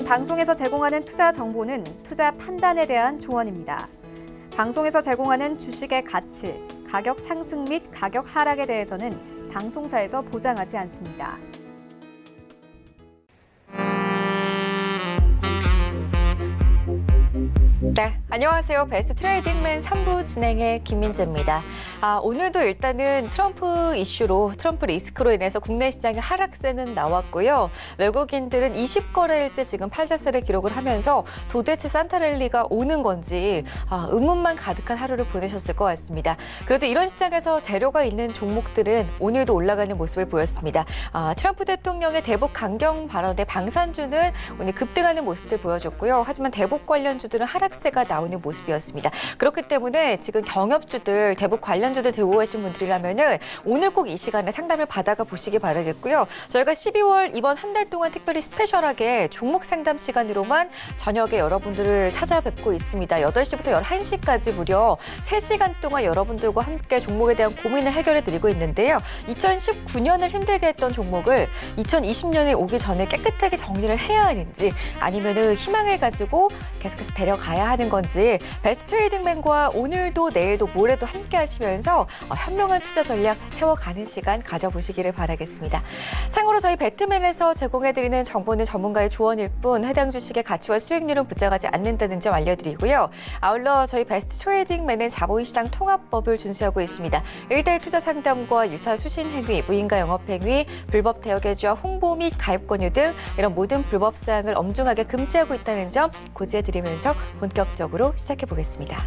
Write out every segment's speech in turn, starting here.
방송에서 제공하는 투자 정보는 투자 판단에 대한 조언입니다. 방송에서 제공하는 주식의 가치, 가격 상승 및 가격 하락에 대해서는 방송사에서 보장하지 않습니다. 네, 안녕하세요. 베스트 트레이딩맨 3부 진행의 김민재입니다. 오늘도 일단은 트럼프 이슈로, 트럼프 리스크로 인해서 국내 시장의 하락세는 나왔고요. 외국인들은 20거래일째 지금 팔자세를 기록을 하면서 도대체 산타랠리가 오는 건지 의문만 가득한 하루를 보내셨을 것 같습니다. 그래도 이런 시장에서 재료가 있는 종목들은 오늘도 올라가는 모습을 보였습니다. 트럼프 대통령의 대북 강경 발언에 방산주는 오늘 급등하는 모습들 보여줬고요. 하지만 대북 관련주들은 하락세가 나오는 모습이었습니다. 그렇기 때문에 지금 경협주들, 대북 관련주들 들고 계신 분들이라면은 오늘 꼭 이 시간에 상담을 받아가 보시기 바라겠고요. 저희가 12월 이번 한 달 동안 특별히 스페셜하게 종목 상담 시간으로만 저녁에 여러분들을 찾아뵙고 있습니다. 8시부터 11시까지 무려 3시간 동안 여러분들과 함께 종목에 대한 고민을 해결해 드리고 있는데요. 2019년을 힘들게 했던 종목을 2020년에 오기 전에 깨끗하게 정리를 해야 하는지 아니면은 희망을 가지고 계속해서 데려가야 하는 건지 베스트 트레이딩맨과 오늘도 내일도 모레도 함께 하시면서 현명한 투자 전략 세워가는 시간 가져보시기를 바라겠습니다. 참고로 저희 배트맨에서 제공해드리는 정보는 전문가의 조언일 뿐 해당 주식의 가치와 수익률은 부착하지 않는다는 점 알려드리고요. 아울러 저희 베스트 트레이딩맨은 자본시장 통합법을 준수하고 있습니다. 1대1 투자 상담과 유사 수신 행위, 무인가 영업 행위, 불법 대여 계좌 홍보 및 가입 권유 등 이런 모든 불법 사항을 엄중하게 금지하고 있다는 점 고지해드리면서 본격적으로 시작해 보겠습니다.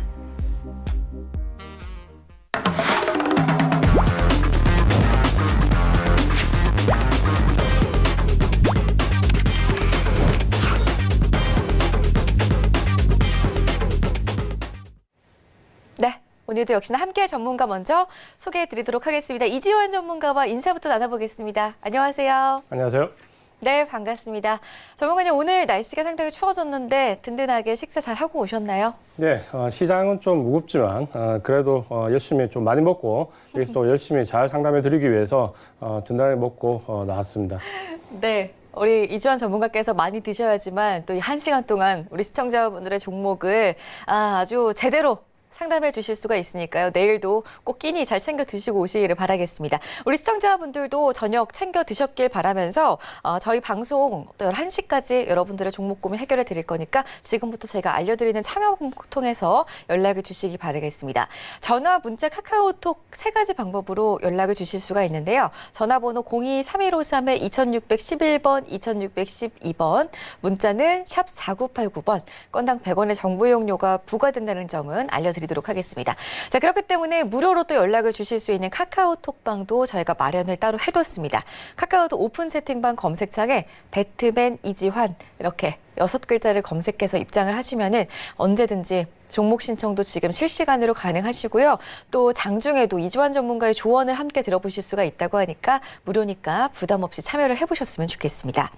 네, 오늘도 역시나 함께할 전문가 먼저 소개해드리도록 하겠습니다. 이지환 전문가와 인사부터 나눠보겠습니다. 안녕하세요. 안녕하세요. 네, 반갑습니다. 전문가님, 오늘 날씨가 상당히 추워졌는데 든든하게 식사 잘 하고 오셨나요? 네, 시장은 좀 무겁지만 그래도 열심히 좀 많이 먹고 여기서 또 열심히 잘 상담해 드리기 위해서 든든하게 먹고 나왔습니다. 네. 우리 이지환 전문가께서 많이 드셔야지만 또 이 1시간 동안 우리 시청자분들의 종목을 아주 제대로 상담해 주실 수가 있으니까요. 내일도 꼭 끼니 잘 챙겨 드시고 오시기를 바라겠습니다. 우리 시청자분들도 저녁 챙겨 드셨길 바라면서 저희 방송 또 11시까지 여러분들의 종목 고민 해결해 드릴 거니까 지금부터 제가 알려드리는 참여 방법 통해서 연락을 주시기 바라겠습니다. 전화, 문자, 카카오톡 3가지 방법으로 연락을 주실 수가 있는데요. 전화번호 02-3153-2611번, 2612번, 문자는 샵 4989번, 건당 100원의 정보 이용료가 부과된다는 점은 알려드리도록 하겠습니다. 자, 그렇기 때문에 무료로 또 연락을 주실 수 있는 카카오톡방도 저희가 마련을 따로 해뒀습니다. 카카오톡 오픈 채팅방 검색창에 배트맨 이지환 이렇게 6글자를 검색해서 입장을 하시면은 언제든지 종목 신청도 지금 실시간으로 가능하시고요. 또 장중에도 이지환 전문가의 조언을 함께 들어보실 수가 있다고 하니까 무료니까 부담 없이 참여를 해보셨으면 좋겠습니다.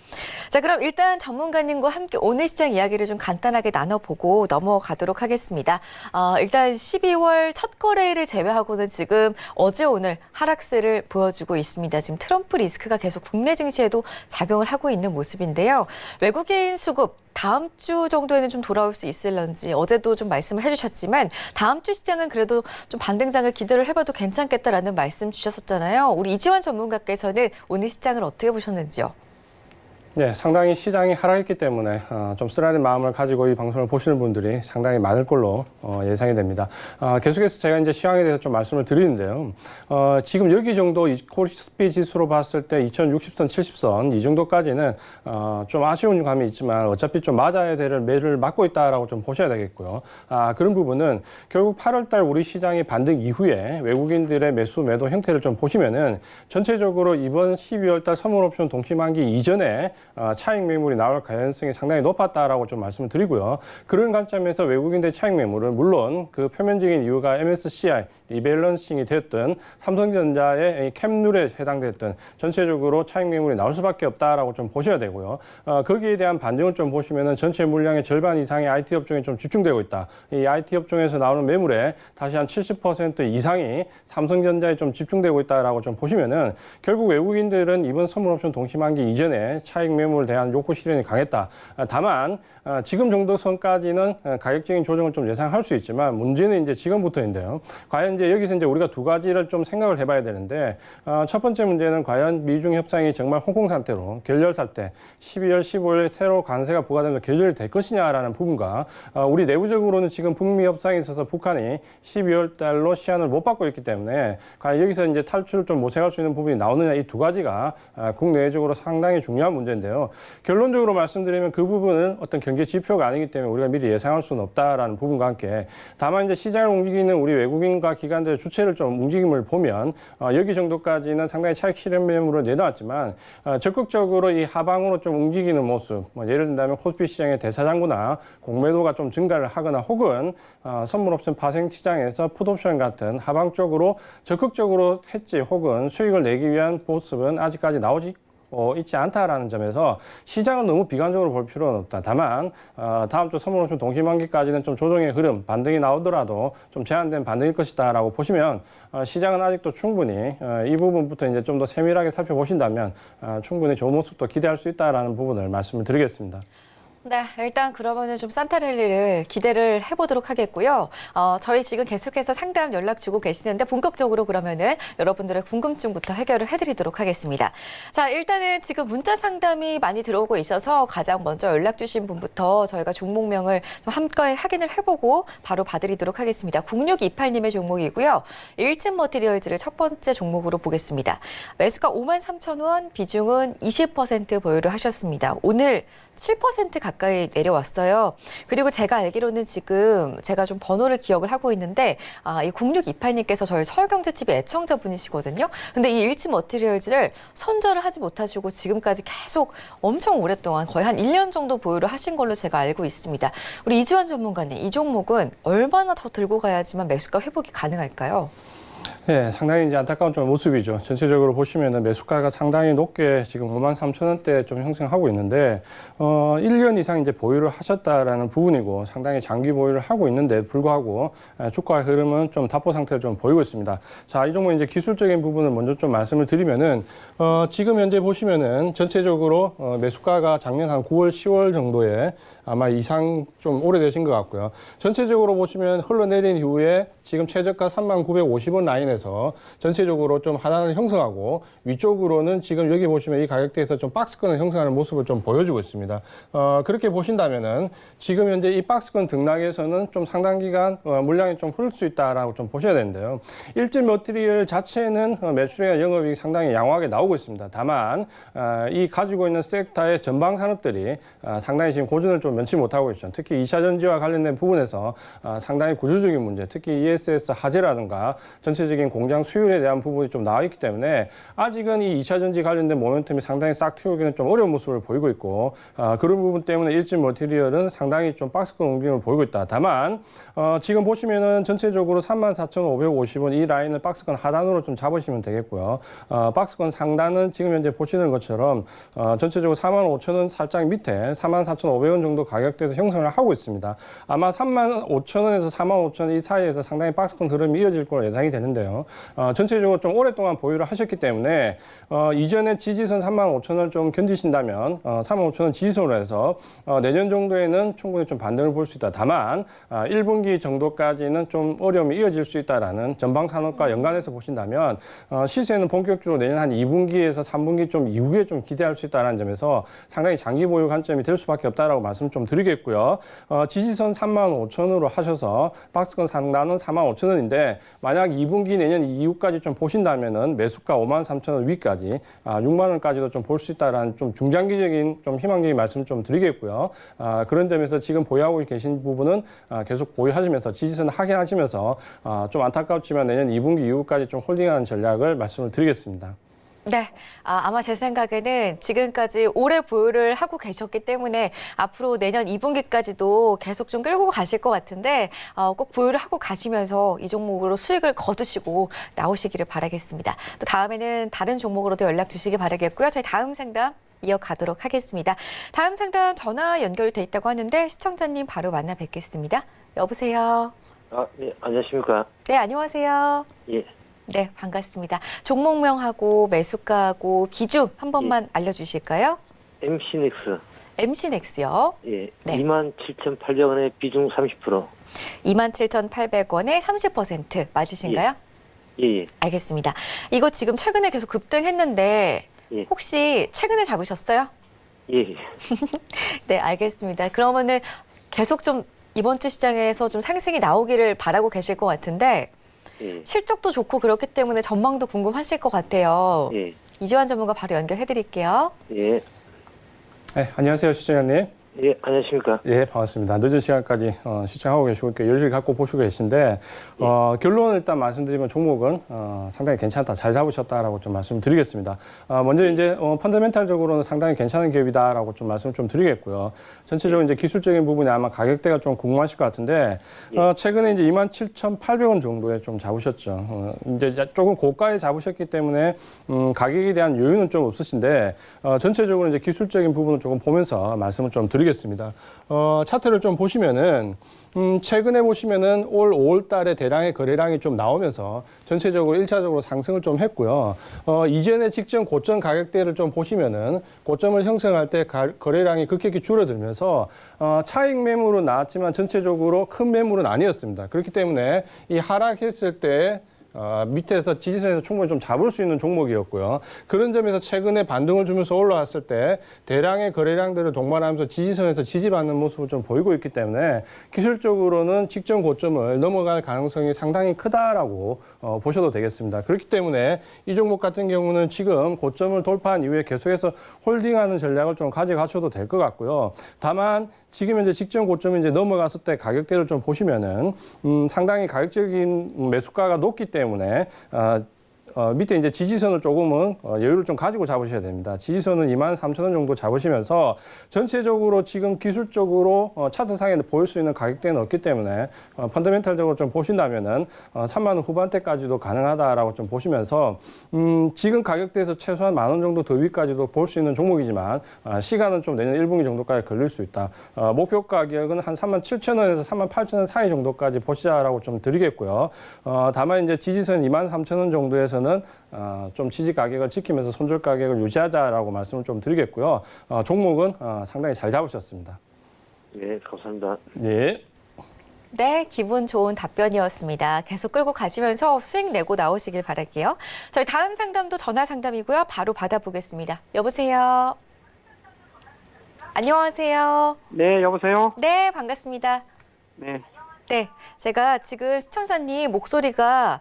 자, 그럼 일단 전문가님과 함께 오늘 시장 이야기를 좀 간단하게 나눠보고 넘어가도록 하겠습니다. 일단 12월 첫 거래일을 제외하고는 지금 어제 오늘 하락세를 보여주고 있습니다. 지금 트럼프 리스크가 계속 국내 증시에도 작용을 하고 있는 모습인데요. 외국인 수급 다음 주 정도에는 좀 돌아올 수 있을런지 어제도 좀 말씀을 해주셨지만 다음 주 시장은 그래도 좀 반등장을 기대를 해봐도 괜찮겠다라는 말씀 주셨었잖아요. 우리 이지환 전문가께서는 오늘 시장을 어떻게 보셨는지요? 네, 상당히 시장이 하락했기 때문에 좀 쓰라린 마음을 가지고 이 방송을 보시는 분들이 상당히 많을 걸로 예상이 됩니다. 계속해서 제가 이제 시황에 대해서 좀 말씀을 드리는데요. 지금 여기 정도 코스피 지수로 봤을 때 2060선, 70선 이 정도까지는 좀 아쉬운 감이 있지만 어차피 좀 맞아야 될 매를 맞고 있다라고 좀 보셔야 되겠고요. 그런 부분은 결국 8월달 우리 시장이 반등 이후에 외국인들의 매수 매도 형태를 좀 보시면은 전체적으로 이번 12월달 선물옵션 동시만기 이전에 차익 매물이 나올 가능성이 상당히 높았다라고 좀 말씀을 드리고요. 그런 관점에서 외국인들 차익 매물은 물론 그 표면적인 이유가 MSCI 리밸런싱이 됐든 삼성전자의 캡룰에 해당됐든 전체적으로 차익 매물이 나올 수밖에 없다라고 좀 보셔야 되고요. 거기에 대한 반등을 좀 보시면은 전체 물량의 절반 이상의 IT 업종에 좀 집중되고 있다. 이 IT 업종에서 나오는 매물에 다시 한 70% 이상이 삼성전자에 좀 집중되고 있다라고 좀 보시면은 결국 외국인들은 이번 선물옵션 동시만기 이전에 차익 가격 매물에 대한 욕구 실현이 강했다. 다만 지금 정도 선까지는 가격적인 조정을 좀 예상할 수 있지만 문제는 이제 지금부터인데요. 과연 이제 여기서 이제 우리가 두 가지를 좀 생각을 해봐야 되는데 첫 번째 문제는 과연 미중 협상이 정말 홍콩 상태로 결렬 살 때 12월 15일 새로 관세가 부과되면서 결렬이 될 것이냐라는 부분과 우리 내부적으로는 지금 북미 협상에 있어서 북한이 12월 달로 시한을 못 받고 있기 때문에 과연 여기서 이제 탈출을 좀 모색할 수 있는 부분이 나오느냐 이 두 가지가 국내적으로 상당히 중요한 문제인데요. 결론적으로 말씀드리면 그 부분은 어떤 경제 지표가 아니기 때문에 우리가 미리 예상할 수는 없다라는 부분과 함께 다만 이제 시장을 움직이는 우리 외국인과 기관들의 주체를 좀 움직임을 보면 여기 정도까지는 상당히 차익 실현 매물을 내놓았지만 적극적으로 이 하방으로 좀 움직이는 모습, 예를 든다면 코스피 시장의 대사장구나 공매도가 좀 증가를 하거나 혹은 선물 옵션 파생 시장에서 풋옵션 같은 하방 쪽으로 적극적으로 해지 혹은 수익을 내기 위한 모습은 아직까지 나오지 있지 않다라는 점에서 시장은 너무 비관적으로 볼 필요는 없다. 다만 다음 주 선물옵션 동시만기까지는 좀 조정의 흐름, 반등이 나오더라도 좀 제한된 반등일 것이다라고 보시면 시장은 아직도 충분히 이 부분부터 이제 좀 더 세밀하게 살펴보신다면 충분히 좋은 모습도 기대할 수 있다라는 부분을 말씀을 드리겠습니다. 네, 일단 그러면은 좀 산타랠리를 기대를 해보도록 하겠고요. 저희 지금 계속해서 상담 연락 주고 계시는데 본격적으로 그러면은 여러분들의 궁금증부터 해결을 해드리도록 하겠습니다. 자, 일단은 지금 문자 상담이 많이 들어오고 있어서 가장 먼저 연락 주신 분부터 저희가 종목명을 좀 함께 확인을 해보고 바로 봐드리도록 하겠습니다. 0628님의 종목이고요. 일진 머티리얼즈를 첫 번째 종목으로 보겠습니다. 매수가 53,000원, 비중은 20% 보유를 하셨습니다. 오늘 7% 가까이 내려왔어요. 그리고 제가 알기로는 지금 제가 좀 번호를 기억을 하고 있는데 이 0628님께서 저희 서울경제TV 애청자분이시거든요. 근데 이 일지 머티리얼즈를 손절을 하지 못하시고 지금까지 계속 엄청 오랫동안 거의 한 1년 정도 보유를 하신 걸로 제가 알고 있습니다. 우리 이지환 전문가님, 이 종목은 얼마나 더 들고 가야지만 매수가 회복이 가능할까요? 네, 상당히 이제 안타까운 좀 모습이죠. 전체적으로 보시면은 매수가가 상당히 높게 지금 53,000원대 좀 형성하고 있는데, 1년 이상 이제 보유를 하셨다라는 부분이고 상당히 장기 보유를 하고 있는데 불구하고 주가의 흐름은 좀 답보 상태를 좀 보이고 있습니다. 자, 이 종목 이제 기술적인 부분을 먼저 좀 말씀을 드리면은, 지금 현재 보시면은 전체적으로 매수가가 작년 한 9월, 10월 정도에 아마 이상 좀 오래되신 것 같고요. 전체적으로 보시면 흘러내린 이후에 지금 최저가 39,50원 라인에서 전체적으로 좀 하단을 형성하고 위쪽으로는 지금 여기 보시면 이 가격대에서 좀 박스권을 형성하는 모습을 좀 보여주고 있습니다. 그렇게 보신다면은 지금 현재 이 박스권 등락에서는 좀 상당 기간 물량이 좀 흐를 수 있다라고 좀 보셔야 되는데요. 일진 머티리얼 자체는 매출이나 영업이익이 상당히 양호하게 나오고 있습니다. 다만 이 가지고 있는 섹터의 전방 산업들이 상당히 지금 고전을 좀 면치 못하고 있죠. 특히 2차 전지와 관련된 부분에서 상당히 구조적인 문제, 특히 ESS 화재라든가 전체적인 공장 수율에 대한 부분이 좀 나와 있기 때문에 아직은 이 2차 전지 관련된 모멘텀이 상당히 싹 틔우기는 좀 어려운 모습을 보이고 있고 그런 부분 때문에 일진 머티리얼은 상당히 좀 박스권 움직임을 보이고 있다. 다만 지금 보시면은 전체적으로 34,550원 이 라인을 박스권 하단으로 좀 잡으시면 되겠고요. 박스권 상단은 지금 현재 보시는 것처럼 전체적으로 45,000원 살짝 밑에 44,500원 정도 가격대에서 형성을 하고 있습니다. 아마 35,000원에서 45,000원 이 사이에서 상당히 박스권 흐름이 이어질 걸로 예상이 되는데요. 전체적으로 좀 오랫동안 보유를 하셨기 때문에 이전에 지지선 35,000원을 좀 견디신다면 35,000원 지지선으로 해서 내년 정도에는 충분히 좀 반등을 볼 수 있다. 다만 1분기 정도까지는 좀 어려움이 이어질 수 있다라는 전방 산업과 연관해서 보신다면 시세는 본격적으로 내년 한 2분기에서 3분기 좀 이후에 좀 기대할 수 있다는 점에서 상당히 장기 보유 관점이 될 수밖에 없다라고 말씀 좀 드리겠고요. 지지선 35,000원으로 하셔서 박스권 상단은 45,000원인데 만약 2분기 내년 이후까지 좀 보신다면은 매수가 53,000원 위까지 6만 원까지도 좀 볼 수 있다라는 좀 중장기적인 좀 희망적인 말씀 좀 드리겠고요. 그런 점에서 지금 보유하고 계신 부분은 계속 보유하시면서 지지선 확인하시면서 좀 안타깝지만 내년 2분기 이후까지 좀 홀딩하는 전략을 말씀을 드리겠습니다. 네, 아마 제 생각에는 지금까지 오래 보유를 하고 계셨기 때문에 앞으로 내년 2분기까지도 계속 좀 끌고 가실 것 같은데 꼭 보유를 하고 가시면서 이 종목으로 수익을 거두시고 나오시기를 바라겠습니다. 또 다음에는 다른 종목으로도 연락 주시기 바라겠고요. 저희 다음 상담 이어가도록 하겠습니다. 다음 상담 전화 연결돼 있다고 하는데 시청자님 바로 만나 뵙겠습니다. 여보세요. 네, 안녕하십니까. 네, 안녕하세요. 예. 네, 반갑습니다. 종목명하고 매수가하고 기준 한 번만 알려주실까요? MC넥스. MC넥스요. 예. 네. 27,800원에 비중 30%. 27,800원에 30% 맞으신가요? 예, 예. 알겠습니다. 이거 지금 최근에 계속 급등했는데 예. 혹시 최근에 잡으셨어요? 예, 예. 네, 알겠습니다. 그러면은 계속 좀 이번 주 시장에서 좀 상승이 나오기를 바라고 계실 것 같은데 예. 실적도 좋고 그렇기 때문에 전망도 궁금하실 것 같아요. 예. 이주환 전문가 바로 연결해 드릴게요. 예. 네, 안녕하세요, 시청자님. 예, 안녕하십니까? 예, 반갑습니다. 늦은 시간까지 시청하고 계시고 이렇게 열심히 갖고 보시고 계신데 결론을 일단 말씀드리면 종목은 상당히 괜찮다, 잘 잡으셨다라고 좀 말씀드리겠습니다. 먼저 이제 펀더멘탈적으로는 상당히 괜찮은 기업이다라고 좀 말씀 좀 드리겠고요. 전체적으로 이제 기술적인 부분이 아마 가격대가 좀 궁금하실 것 같은데 최근에 이제 27,800원 정도에 좀 잡으셨죠. 이제 조금 고가에 잡으셨기 때문에 가격에 대한 여유는 좀 없으신데 전체적으로 이제 기술적인 부분을 조금 보면서 말씀을 좀 드리겠습니다. 차트를 좀 보시면은 최근에 보시면은 올 5월 달에 대량의 거래량이 좀 나오면서 전체적으로 1차적으로 상승을 좀 했고요. 이전에 직전 고점 가격대를 좀 보시면은 고점을 형성할 때 거래량이 급격히 줄어들면서 차익 매물은 나왔지만 전체적으로 큰 매물은 아니었습니다. 그렇기 때문에 이 하락했을 때 밑에서 지지선에서 충분히 좀 잡을 수 있는 종목이었고요. 그런 점에서 최근에 반등을 주면서 올라왔을 때 대량의 거래량들을 동반하면서 지지선에서 지지받는 모습을 좀 보이고 있기 때문에 기술적으로는 직전 고점을 넘어갈 가능성이 상당히 크다라고 보셔도 되겠습니다. 그렇기 때문에 이 종목 같은 경우는 지금 고점을 돌파한 이후에 계속해서 홀딩하는 전략을 좀 가져가셔도 될 것 같고요. 다만 지금 현재 직전 고점이 이제 넘어갔을 때 가격대를 좀 보시면은 상당히 가격적인 매수가가 높기 때문에 밑에 이제 지지선을 조금은 여유를 좀 가지고 잡으셔야 됩니다. 지지선은 23,000원 정도 잡으시면서 전체적으로 지금 기술적으로 차트상에 보일 수 있는 가격대는 없기 때문에 펀더멘탈적으로 좀 보신다면은 3만 원 후반대까지도 가능하다라고 좀 보시면서 지금 가격대에서 최소한 10,000원 정도 더 위까지도 볼 수 있는 종목이지만 시간은 좀 내년 1분기 정도까지 걸릴 수 있다. 목표 가격은 한 37,000원에서 38,000원 사이 정도까지 보시자라고 좀 드리겠고요. 다만 이제 지지선 23,000원 정도에서 좀 지지 가격을 지키면서 손절 가격을 유지하자라고 말씀을 좀 드리겠고요. 종목은 상당히 잘 잡으셨습니다. 예, 감사합니다. 예. 네, 기분 좋은 답변이었습니다. 계속 끌고 가시면서 수익 내고 나오시길 바랄게요. 저희 다음 상담도 전화 상담이고요. 바로 받아보겠습니다. 여보세요. 안녕하세요. 네, 여보세요? 네, 반갑습니다. 네. 네, 제가 지금 시청자님 목소리가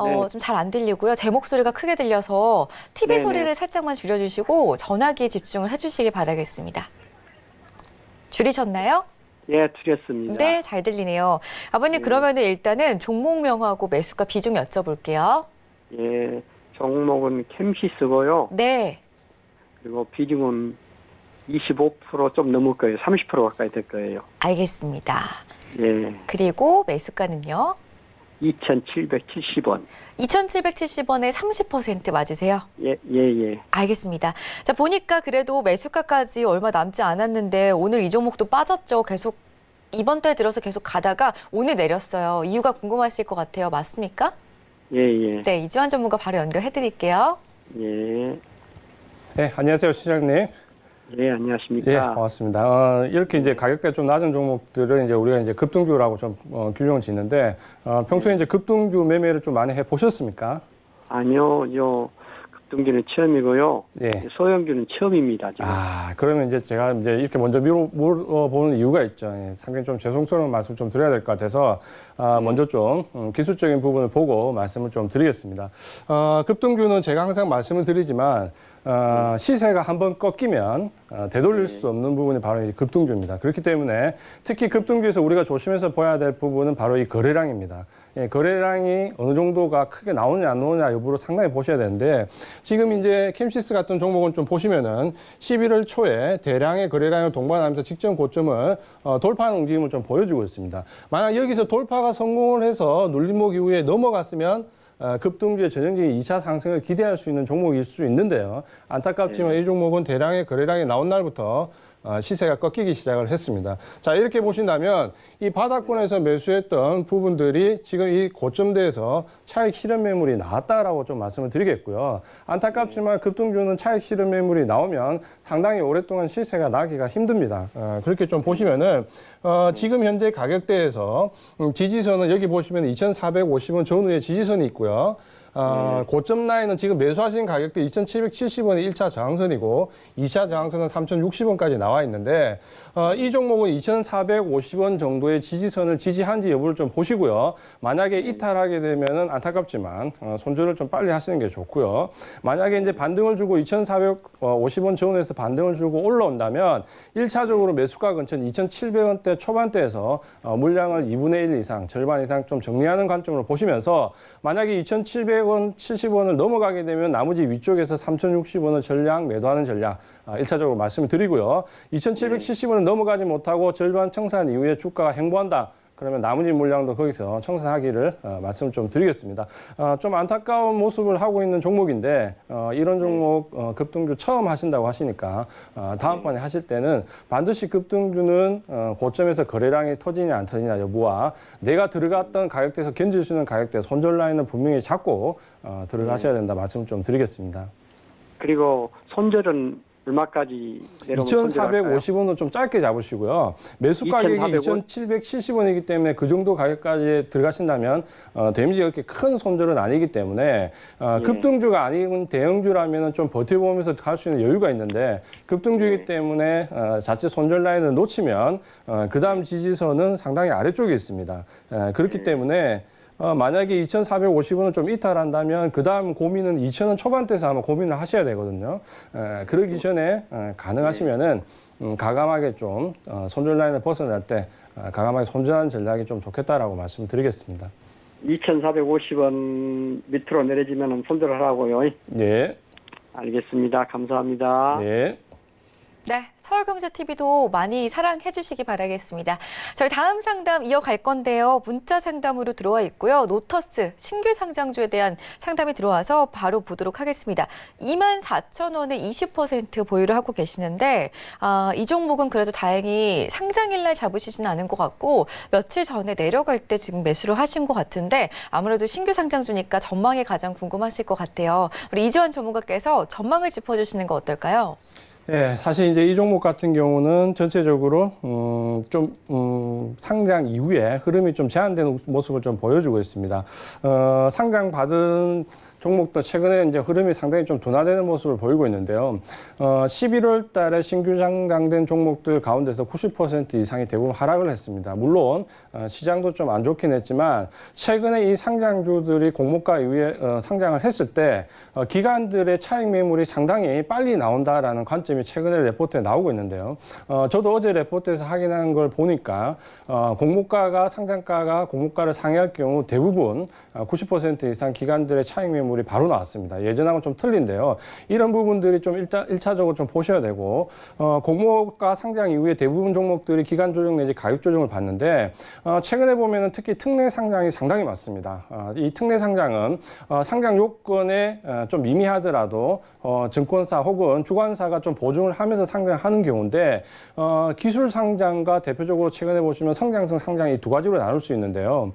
네. 좀 잘 안 들리고요. 제 목소리가 크게 들려서 TV 네네. 소리를 살짝만 줄여주시고 전화기에 집중을 해주시기 바라겠습니다. 줄이셨나요? 예, 드렸습니다. 네, 잘 들리네요. 아버님, 그러면은 일단은 종목명하고 매수가 비중 여쭤볼게요. 예, 종목은 캠시스고요. 네, 그리고 비중은 25%좀 넘을 거예요. 30% 가까이 될 거예요. 알겠습니다. 예, 그리고 매수가는요? 2,770원. 2,770원에 30% 맞으세요? 예, 예, 예. 알겠습니다. 자, 보니까 그래도 매수가까지 얼마 남지 않았는데 오늘 이 종목도 빠졌죠. 계속 이번 달 들어서 계속 가다가 오늘 내렸어요. 이유가 궁금하실 것 같아요. 맞습니까? 예, 예. 네, 이주환 전문가 바로 연결해 드릴게요. 예. 네, 안녕하세요, 시장님. 예, 안녕하십니까? 예, 반갑습니다. 이렇게 이제 가격대 좀 낮은 종목들은 이제 우리가 이제 급등주라고 좀 규정을 짓는데 평소에 이제 급등주 매매를 좀 많이 해 보셨습니까? 아니요, 급등주는 처음이고요. 예. 소형주는 처음입니다, 지금. 그러면 이제 제가 이제 이렇게 먼저 물어보는 이유가 있죠. 예, 상당히 좀 죄송스러운 말씀 좀 드려야 될 것 같아서, 먼저 좀 기술적인 부분을 보고 말씀을 좀 드리겠습니다. 급등주는 제가 항상 말씀을 드리지만, 시세가 한번 꺾이면 되돌릴 수 없는 부분이 바로 이 급등주입니다. 그렇기 때문에 특히 급등주에서 우리가 조심해서 봐야 될 부분은 바로 이 거래량입니다. 예, 거래량이 어느 정도가 크게 나오느냐 안 나오느냐 여부를 상당히 보셔야 되는데 지금 이제 캠시스 같은 종목은 좀 보시면은 11월 초에 대량의 거래량을 동반하면서 직전 고점을 돌파하는 움직임을 좀 보여주고 있습니다. 만약 여기서 돌파가 성공을 해서 눌림목 이후에 넘어갔으면 급등주의 전형적인 2차 상승을 기대할 수 있는 종목일 수 있는데요. 안타깝지만 이 종목은 대량의 거래량이 나온 날부터 시세가 꺾이기 시작을 했습니다. 자, 이렇게 보신다면 이 바닥권에서 매수했던 부분들이 지금 이 고점대에서 차익 실현 매물이 나왔다라고 좀 말씀을 드리겠고요. 안타깝지만 급등주는 차익 실현 매물이 나오면 상당히 오랫동안 시세가 나기가 힘듭니다. 그렇게 좀 보시면은 지금 현재 가격대에서 지지선은 여기 보시면 2,450원 전후에 지지선이 있고요. 고점 라인은 지금 매수하신 가격대 2,770원이 1차 저항선이고 2차 저항선은 3,060원까지 나와 있는데 이 종목은 2,450원 정도의 지지선을 지지한지 여부를 좀 보시고요. 만약에 이탈하게 되면은 안타깝지만 손절을 좀 빨리 하시는 게 좋고요. 만약에 이제 반등을 주고 2,450원 전후에서 반등을 주고 올라온다면 1차적으로 매수가 근처는 2,700원대 초반대에서 물량을 2분의 1 이상, 절반 이상 좀 정리하는 관점으로 보시면서 만약에 2,700원, 70원을 넘어가게 되면 나머지 위쪽에서 3,060원을 전량 매도하는 전략 1차적으로 말씀을 드리고요. 2,770원을 넘어가지 못하고 절반 청산 이후에 주가가 행보한다. 그러면 나머지 물량도 거기서 청산하기를 말씀 좀 드리겠습니다. 좀 안타까운 모습을 하고 있는 종목인데 이런 종목 급등주 처음 하신다고 하시니까 다음번에 하실 때는 반드시 급등주는 고점에서 거래량이 터지냐 안 터지냐 여부와 내가 들어갔던 가격대에서 견딜 수 있는 가격대 손절 라인은 분명히 잡고 들어가셔야 된다 말씀 좀 드리겠습니다. 그리고 손절은 얼마까지 내려오면 손절할까요? 2,450원은 좀 짧게 잡으시고요. 매수 가격이 2,770원이기 때문에 그 정도 가격까지 들어가신다면 데미지가 그렇게 큰 손절은 아니기 때문에 급등주가 아닌 대형주라면 좀 버텨보면서 갈 수 있는 여유가 있는데 급등주이기 때문에 자칫 손절 라인을 놓치면 그 다음 지지선은 상당히 아래쪽에 있습니다. 그렇기 때문에 만약에 2,450원을 좀 이탈한다면 그 다음 고민은 2,000원 초반대에서 아마 고민을 하셔야 되거든요. 그러기 전에 가능하시면은 가감하게 좀 손절 라인을 벗어날 때 가감하게 손절하는 전략이 좀 좋겠다라고 말씀드리겠습니다. 2,450원 밑으로 내려지면 손절하라고요. 네. 알겠습니다. 감사합니다. 네. 네, 서울경제TV도 많이 사랑해 주시기 바라겠습니다. 저희 다음 상담 이어갈 건데요. 문자 상담으로 들어와 있고요. 노터스 신규 상장주에 대한 상담이 들어와서 바로 보도록 하겠습니다. 24,000원에 20% 보유를 하고 계시는데 이 종목은 그래도 다행히 상장일날 잡으시지는 않은 것 같고 며칠 전에 내려갈 때 지금 매수를 하신 것 같은데 아무래도 신규 상장주니까 전망이 가장 궁금하실 것 같아요. 우리 이지원 전문가께서 전망을 짚어주시는 거 어떨까요? 예, 사실 이제 이 종목 같은 경우는 전체적으로 상장 이후에 흐름이 좀 제한되는 모습을 좀 보여주고 있습니다. 상장 받은 종목도 최근에 이제 흐름이 상당히 좀 둔화되는 모습을 보이고 있는데요. 11월 달에 신규 상장된 종목들 가운데서 90% 이상이 대부분 하락을 했습니다. 물론 시장도 좀 안 좋긴 했지만 최근에 이 상장주들이 공모가 이후에 상장을 했을 때 기관들의 차익 매물이 상당히 빨리 나온다라는 관점이 최근에 레포트에 나오고 있는데요. 저도 어제 레포트에서 확인한 걸 보니까 공모가가 상장가가 공모가를 상회할 경우 대부분 90% 이상 기관들의 차익 매물이 바로 나왔습니다. 예전하고는 좀 틀린데요. 이런 부분들이 좀 일차적으로 좀 보셔야 되고 공모가 상장 이후에 대부분 종목들이 기간 조정 내지 가격 조정을 받는데 최근에 보면은 특히 특례 상장이 상당히 많습니다. 이 특례 상장은 상장 요건에 좀 미미하더라도 증권사 혹은 주관사가 좀 보증을 하면서 상장하는 경우인데 기술 상장과 대표적으로 최근에 보시면 성장성 상장이 두 가지로 나눌 수 있는데요.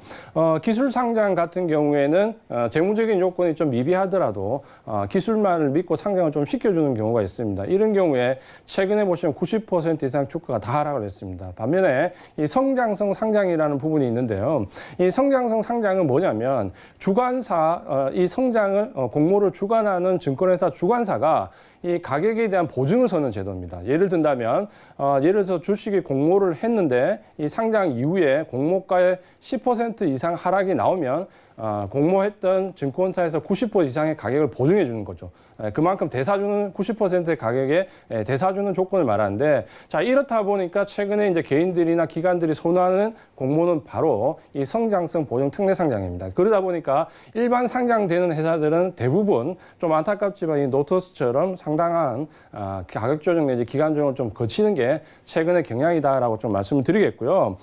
기술 상장 같은 경우에는 재무적인 요건이 좀 미비하더라도 기술만을 믿고 상장을 좀 시켜주는 경우가 있습니다. 이런 경우에 최근에 보시면 90% 이상 주가가 다 하락을 했습니다. 반면에 이 성장성 상장이라는 부분이 있는데요. 이 성장성 상장은 뭐냐면 주관사 이 성장을 공모를 주관하는 증권회사 주관사가 이 가격에 대한 보증을 서는 제도입니다. 예를 든다면 예를 들어서 주식이 공모를 했는데 이 상장 이후에 공모가의 10% 이상 하락이 나오면 공모했던 증권사에서 90% 이상의 가격을 보증해 주는 거죠. 그만큼 대사주는 90%의 가격에 대사주는 조건을 말하는데 자 이렇다 보니까 최근에 이제 개인들이나 기관들이 선호하는 공모는 바로 이 성장성 보증 특례 상장입니다. 그러다 보니까 일반 상장되는 회사들은 대부분 좀 안타깝지만 이 노터스처럼 상당한 가격 조정 내지 기간 조정을 좀 거치는 게 최근의 경향이다라고 좀 말씀을 드리겠고요.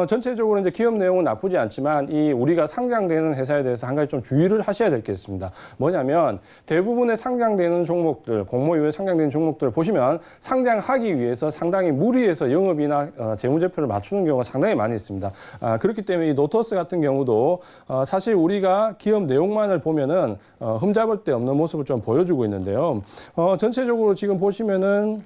전체적으로 이제 기업 내용은 나쁘지 않지만 이 우리가 상장되는 회사에 대해서 한 가지 좀 주의를 하셔야 될 게 있습니다. 있습니다. 뭐냐면 대부분의 상장되는 종목들, 공모 이후에 상장되는 종목들을 보시면 상장하기 위해서 상당히 무리해서 영업이나 재무제표를 맞추는 경우가 상당히 많이 있습니다. 그렇기 때문에 이 노터스 같은 경우도 사실 우리가 기업 내용만을 보면은 흠잡을 데 없는 모습을 좀 보여주고 있는데요. 전체적으로 지금 보시면은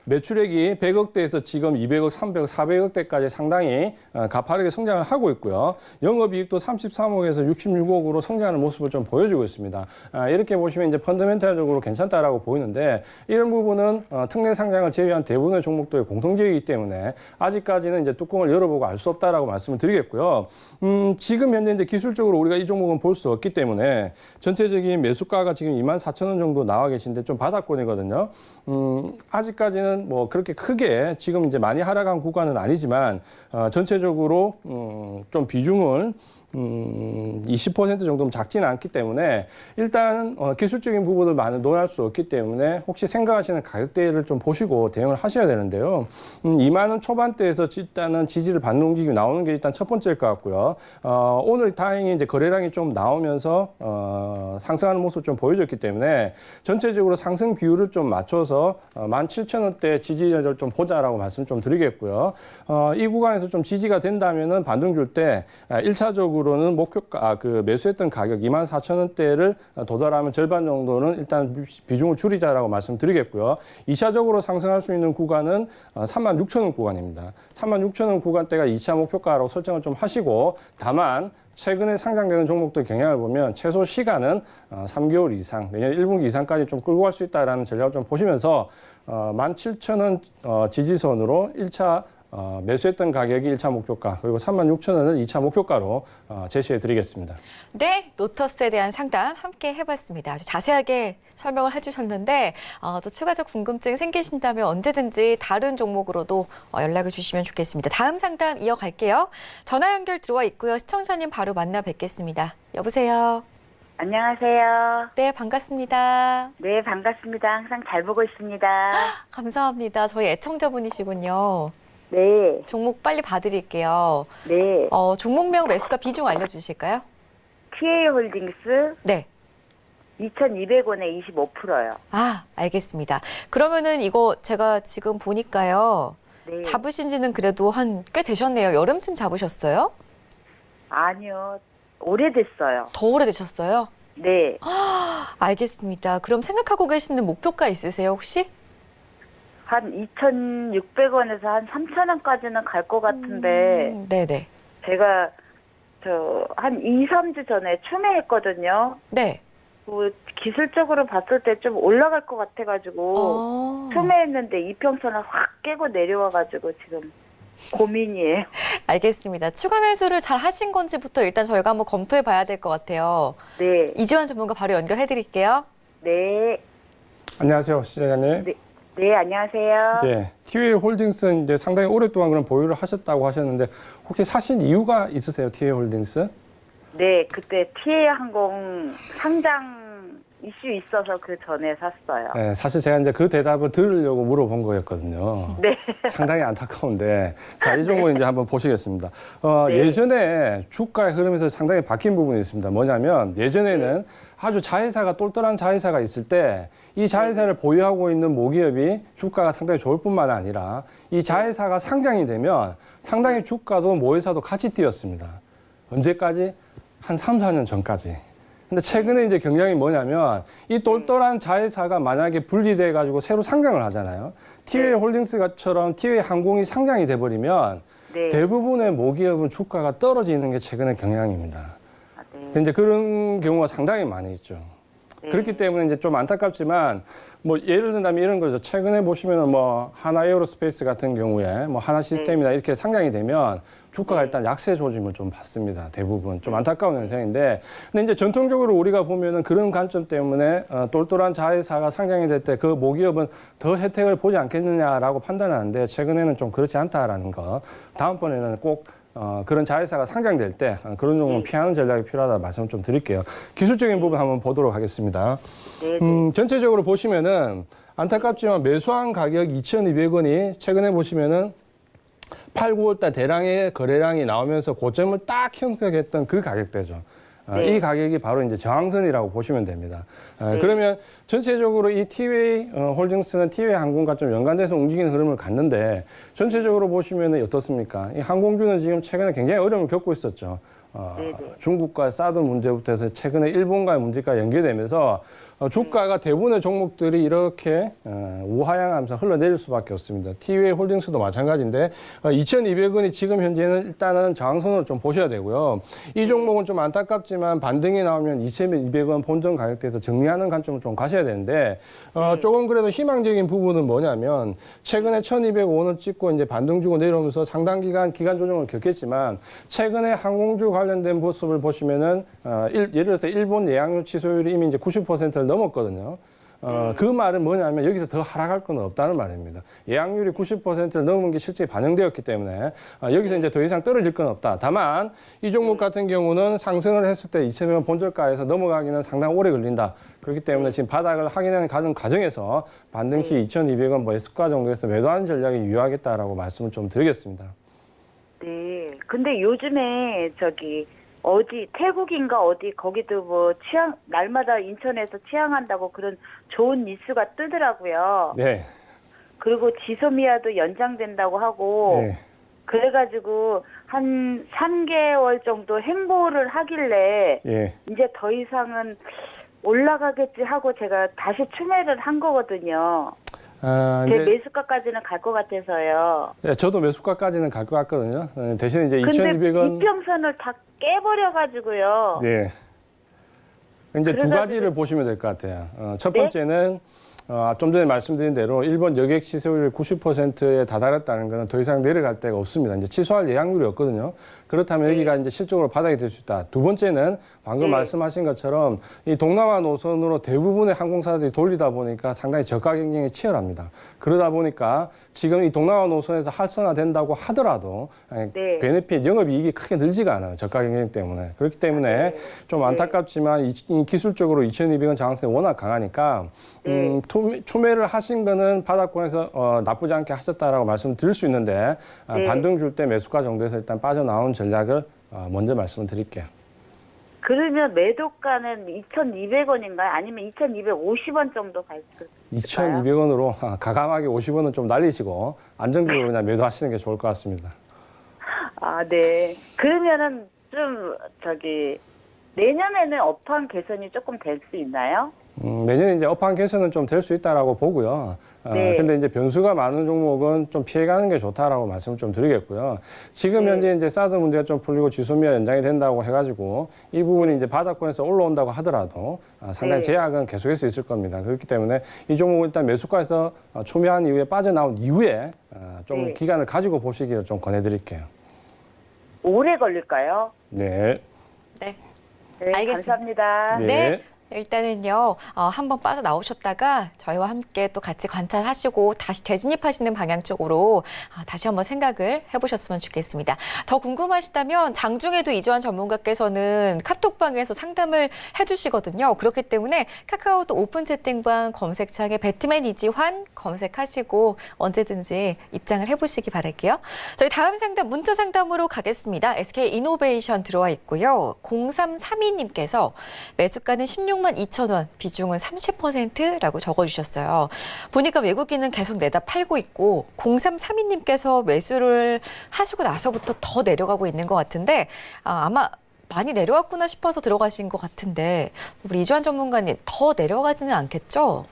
매출액이 100억대에서 지금 200억, 300억, 400억대까지 상당히 가파르게 성장을 하고 있고요. 영업이익도 33억에서 66억으로 성장하는 모습을 좀 보여주고 있습니다. 이렇게 보시면 이제 펀더멘탈적으로 괜찮다라고 보이는데 이런 부분은 특례 상장을 제외한 대부분의 종목들의 공통적이기 때문에 아직까지는 이제 뚜껑을 열어보고 알 수 없다라고 말씀을 드리겠고요. 지금 현재 이제 기술적으로 우리가 이 종목은 볼 수 없기 때문에 전체적인 매수가가 지금 24,000원 정도 나와 계신데 좀 바닥권이거든요. 아직까지는 뭐 그렇게 크게 지금 이제 많이 하락한 구간은 아니지만 전체적으로 좀 비중을 20% 정도면 작지는 않기 때문에 일단 기술적인 부분을 많이 논할 수 없기 때문에 혹시 생각하시는 가격대를 좀 보시고 대응을 하셔야 되는데요. 2만 원 초반대에서 일단은 지지를 받는 움직임이 나오는 게 일단 첫 번째일 것 같고요. 오늘 다행히 이제 거래량이 좀 나오면서 상승하는 모습을 좀 보여줬기 때문에 전체적으로 상승 비율을 좀 맞춰서 17,000원대 지지를 좀 보자라고 말씀 좀 드리겠고요. 이 구간에서 좀 지지가 된다면은 반등 줄 때 1차적으로는 목표가 그 매수했던 가격 24,000원대를 도달하면 절반 정도는 일단 비중을 줄이자라고 말씀드리겠고요. 2차적으로 상승할 수 있는 구간은 36,000원 구간입니다. 36,000원 구간대가 2차 목표가라고 설정을 좀 하시고 다만 최근에 상장되는 종목들 경향을 보면 최소 시간은 3개월 이상, 내년 1분기 이상까지 좀 끌고 갈 수 있다는 전략을 좀 보시면서 17,000원 지지선으로 1차 매수했던 가격이 1차 목표가, 그리고 36,000원은 2차 목표가로 제시해 드리겠습니다. 네, 노터스에 대한 상담 함께 해봤습니다. 아주 자세하게 설명을 해주셨는데 또 추가적 궁금증 생기신다면 언제든지 다른 종목으로도 연락을 주시면 좋겠습니다. 다음 상담 이어갈게요. 전화 연결 들어와 있고요. 시청자님 바로 만나 뵙겠습니다. 여보세요. 안녕하세요. 네, 반갑습니다. 네, 반갑습니다. 항상 잘 보고 있습니다. 감사합니다. 저희 애청자분이시군요. 네, 종목 빨리 봐드릴게요. 네. 종목명 매수가 비중 알려주실까요? TA 홀딩스 네. 2,200원에 25%요. 아, 알겠습니다. 그러면은 이거 제가 지금 보니까요. 네. 잡으신 지는 그래도 한 꽤 되셨네요. 여름쯤 잡으셨어요? 아니요, 오래됐어요. 더 오래되셨어요? 네, 알겠습니다. 그럼 생각하고 계시는 목표가 있으세요, 혹시? 한 2,600원에서 한 3,000원까지는 갈 것 같은데, 네네. 제가 한 2, 3주 전에 추매했거든요. 네. 그 기술적으로 봤을 때 좀 올라갈 것 같아가지고 추매했는데 이평선을 확 깨고 내려와가지고 지금 고민이에요. 알겠습니다. 추가 매수를 잘 하신 건지부터 일단 저희가 한번 검토해 봐야 될 것 같아요. 네, 이지환 전문가 바로 연결해 드릴게요. 네, 안녕하세요, 시장님. 네, 네, 안녕하세요. 예, TVA 홀딩스는 이제 상당히 오랫동안 그런 보유를 하셨다고 하셨는데 혹시 사신 이유가 있으세요, TVA 홀딩스? 네, 그때 TA 항공 상장 이슈 있어서 그 전에 샀어요. 네, 사실 제가 이제 그 대답을 들으려고 물어본 거였거든요. 네. 상당히 안타까운데, 자, 이 종목 이제 한번 보시겠습니다. 네. 예전에 주가의 흐름에서 상당히 바뀐 부분이 있습니다. 뭐냐면 예전에는 아주 자회사가 똘똘한 자회사가 있을 때 이 자회사를 보유하고 있는 모기업이 주가가 상당히 좋을 뿐만 아니라 이 자회사가 상장이 되면 상당히 주가도 모회사도 같이 뛰었습니다. 언제까지? 한 3, 4년 전까지. 근데 최근에 이제 경향이 뭐냐면 이 똘똘한 자회사가 만약에 분리돼 가지고 새로 상장을 하잖아요. TVA 홀딩스처럼 TVA 항공이 상장이 돼 버리면 네. 대부분의 모기업은 주가가 떨어지는 게 최근의 경향입니다. 아, 네. 이제 그런 경우가 상당히 많이 있죠. 네. 그렇기 때문에 이제 좀 안타깝지만 뭐 예를 든다면 이런 거죠. 최근에 보시면은 뭐 하나 에어로스페이스 같은 경우에 뭐 하나 시스템이나 이렇게 상장이 되면 주가가 일단 약세 조짐을 좀 받습니다. 대부분 좀 안타까운 현상인데, 근데 이제 전통적으로 우리가 보면은 그런 관점 때문에 똘똘한 자회사가 상장이 될 때 그 모기업은 더 혜택을 보지 않겠느냐라고 판단하는데 최근에는 좀 그렇지 않다라는 거. 다음번에는 꼭 그런 자회사가 상장될 때 그런 종목은 피하는 전략이 필요하다 말씀 좀 드릴게요. 기술적인 부분 한번 보도록 하겠습니다. 네. 전체적으로 보시면은 안타깝지만 매수한 가격 2,200원이 최근에 보시면은 8, 9월달 대량의 거래량이 나오면서 고점을 딱 형성했던 그 가격대죠. 네. 이 가격이 바로 이제 저항선이라고 보시면 됩니다. 그러면 전체적으로 이 티웨이 홀딩스는 티웨이 항공과 좀 연관돼서 움직이는 흐름을 갖는데 전체적으로 보시면 어떻습니까? 이 항공주는 지금 최근에 굉장히 어려움을 겪고 있었죠. 네네. 중국과 사드 문제부터 해서 최근에 일본과의 문제가 연계되면서 주가가 대부분의 종목들이 이렇게 우하향하면서 흘러내릴 수밖에 없습니다. 티웨이 홀딩스도 마찬가지인데 2,200원이 지금 현재는 일단은 저항선으로 좀 보셔야 되고요. 이 종목은 좀 안타깝지만 반등이 나오면 2,200원 본전 가격대에서 정리하는 관점을 좀 가셔야 되는데 조금 그래도 희망적인 부분은 뭐냐면 최근에 1,205원을 찍고 이제 반등 주고 내려오면서 상당 기간 조정을 겪겠지만 최근에 항공주 관련된 모습을 보시면은 예를 들어서 일본 예약률 취소율이 이미 이제 90%를 넘었거든요. 그 말은 뭐냐면 여기서 더 하락할 건 없다는 말입니다. 예약률이 90%를 넘은 게 실제 반영되었기 때문에 여기서 이제 더 이상 떨어질 건 없다. 다만 이 종목 같은 경우는 상승을 했을 때 2,000원 본저가에서 넘어가기는 상당히 오래 걸린다. 그렇기 때문에 지금 바닥을 확인하는 과정에서 반등 시 2,200원 매수가 정도에서 매도하는 전략이 유효하겠다라고 말씀을 좀 드리겠습니다. 네. 근데 요즘에 어디 태국인가 어디 거기도 뭐 날마다 인천에서 취항한다고 그런 좋은 뉴스가 뜨더라고요. 네. 그리고 지소미아도 연장된다고 하고 네. 그래가지고 한 3개월 정도 행보를 하길래 예. 이제 더 이상은 올라가겠지 하고 제가 다시 추매를 한 거거든요. 제 매수가까지는 갈 것 같아서요. 네, 저도 매수가까지는 갈 것 같거든요. 대신 이제 근데 2,200원. 이평선을 다 깨버려가지고요. 네. 이제 두 가지를 보시면 될 것 같아요. 첫 번째는 좀 전에 말씀드린 대로 일본 여객 시세율이 90%에 다다랐다는 것은 더 이상 내려갈 데가 없습니다. 이제 취소할 예약률이 없거든요. 그렇다면 여기가 이제 실적으로 바닥이 될 수 있다. 두 번째는 방금 말씀하신 것처럼 이 동남아 노선으로 대부분의 항공사들이 돌리다 보니까 상당히 저가 경쟁이 치열합니다. 그러다 보니까 지금 이 동남아 노선에서 활성화된다고 하더라도 베네핏 영업이익이 크게 늘지가 않아요. 저가 경쟁 때문에. 그렇기 때문에 좀 안타깝지만 이 기술적으로 2,200원 장악성이 워낙 강하니까 초매를 하신 거는 바닥권에서 나쁘지 않게 하셨다라고 말씀드릴 수 있는데 반등 줄 때 매수가 정도에서 일단 빠져나온 전략을 먼저 말씀을 드릴게요. 그러면 매도가는 2,200원인가요? 아니면 2,250원 정도 갈 수 있을까요? 2,200원으로 가감하게 50원은 좀 날리시고 안정적으로 그냥 매도하시는 게 좋을 것 같습니다. 아, 네. 그러면은 좀 내년에는 업황 개선이 조금 될 수 있나요? 내년에 이제 업황 개선은 좀 될 수 있다라고 보고요. 근데 이제 변수가 많은 종목은 좀 피해가는 게 좋다라고 말씀을 좀 드리겠고요. 지금 현재 이제 사드 문제가 좀 풀리고 지소미아 연장이 된다고 해가지고 이 부분이 이제 바닥권에서 올라온다고 하더라도 상당히 제약은 계속해서 있을 겁니다. 그렇기 때문에 이 종목은 일단 매수가에서 초매한 이후에 빠져나온 이후에 좀 기간을 가지고 보시기를 좀 권해드릴게요. 오래 걸릴까요? 네. 네. 네, 알겠습니다. 감사합니다. 네. 일단은요, 한번 빠져나오셨다가 저희와 함께 또 같이 관찰하시고 다시 재진입하시는 방향 쪽으로 다시 한번 생각을 해보셨으면 좋겠습니다. 더 궁금하시다면 장중에도 이주환 전문가께서는 카톡방에서 상담을 해주시거든요. 그렇기 때문에 카카오톡 오픈 채팅방 검색창에 배트맨 이지환 검색하시고 언제든지 입장을 해보시기 바랄게요. 저희 다음 상담, 문자 상담으로 가겠습니다. SK 이노베이션 들어와 있고요. 0332님께서 매수가는 162,000원, 비중은 30%라고 적어주셨어요. 보니까 외국인은 계속 내다 팔고 있고 0332님께서 매수를 하시고 나서부터 더 내려가고 있는 것 같은데 아마 많이 내려왔구나 싶어서 들어가신 것 같은데 우리 이주환 전문가님 더 내려가지는 않겠죠?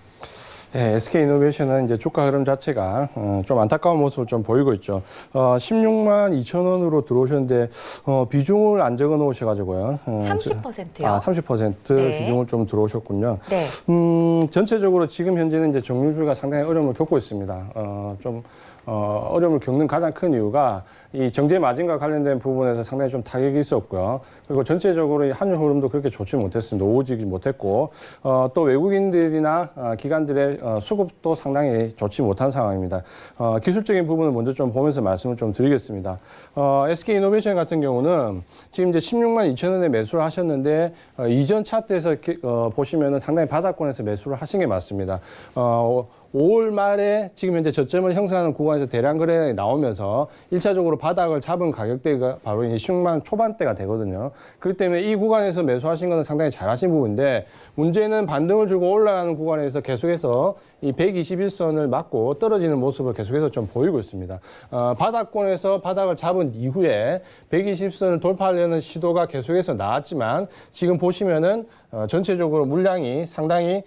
네, SK이노베이션은 이제 주가 흐름 자체가 좀 안타까운 모습을 좀 보이고 있죠. 162,000원으로 들어오셨는데 비중을 안 적어 놓으셔가지고요. 30%요? 30% 네. 비중을 좀 들어오셨군요. 네. 전체적으로 지금 현재는 이제 정유주가 상당히 어려움을 겪고 있습니다. 어려움을 겪는 가장 큰 이유가 이 정제 마진과 관련된 부분에서 상당히 좀 타격이 있었고요. 그리고 전체적으로 이 환율 흐름도 그렇게 좋지 못했습니다. 오지기 못했고, 또 외국인들이나 기관들의 수급도 상당히 좋지 못한 상황입니다. 기술적인 부분을 먼저 좀 보면서 말씀을 좀 드리겠습니다. SK이노베이션 같은 경우는 지금 이제 162,000원에 매수를 하셨는데, 이전 차트에서 보시면은 상당히 바닥권에서 매수를 하신 게 맞습니다. 5월 말에 지금 현재 저점을 형성하는 구간에서 대량 거래량이 나오면서 1차적으로 바닥을 잡은 가격대가 바로 이 16만 초반대가 되거든요. 그렇기 때문에 이 구간에서 매수하신 것은 상당히 잘하신 부분인데 문제는 반등을 주고 올라가는 구간에서 계속해서 이 121선을 맞고 떨어지는 모습을 계속해서 좀 보이고 있습니다. 바닥권에서 바닥을 잡은 이후에 120선을 돌파하려는 시도가 계속해서 나왔지만 지금 보시면은 전체적으로 물량이 상당히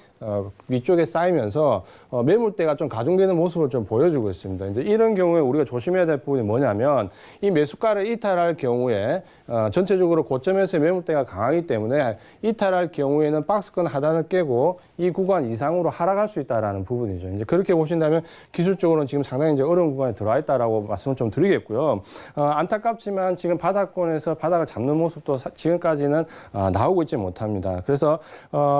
위쪽에 쌓이면서 매물대가 좀 가중되는 모습을 좀 보여주고 있습니다. 이제 이런 경우에 우리가 조심해야 될 부분이 뭐냐면 이 매수가를 이탈할 경우에 전체적으로 고점에서의 매물대가 강하기 때문에 이탈할 경우에는 박스권 하단을 깨고 이 구간 이상으로 하락할 수 있다라는 부분이죠. 이제 그렇게 보신다면 기술적으로는 지금 상당히 이제 어려운 구간에 들어와 있다라고 말씀을 좀 드리겠고요. 안타깝지만 지금 바닥권에서 바닥을 잡는 모습도 지금까지는 나오고 있지 못합니다. 그래서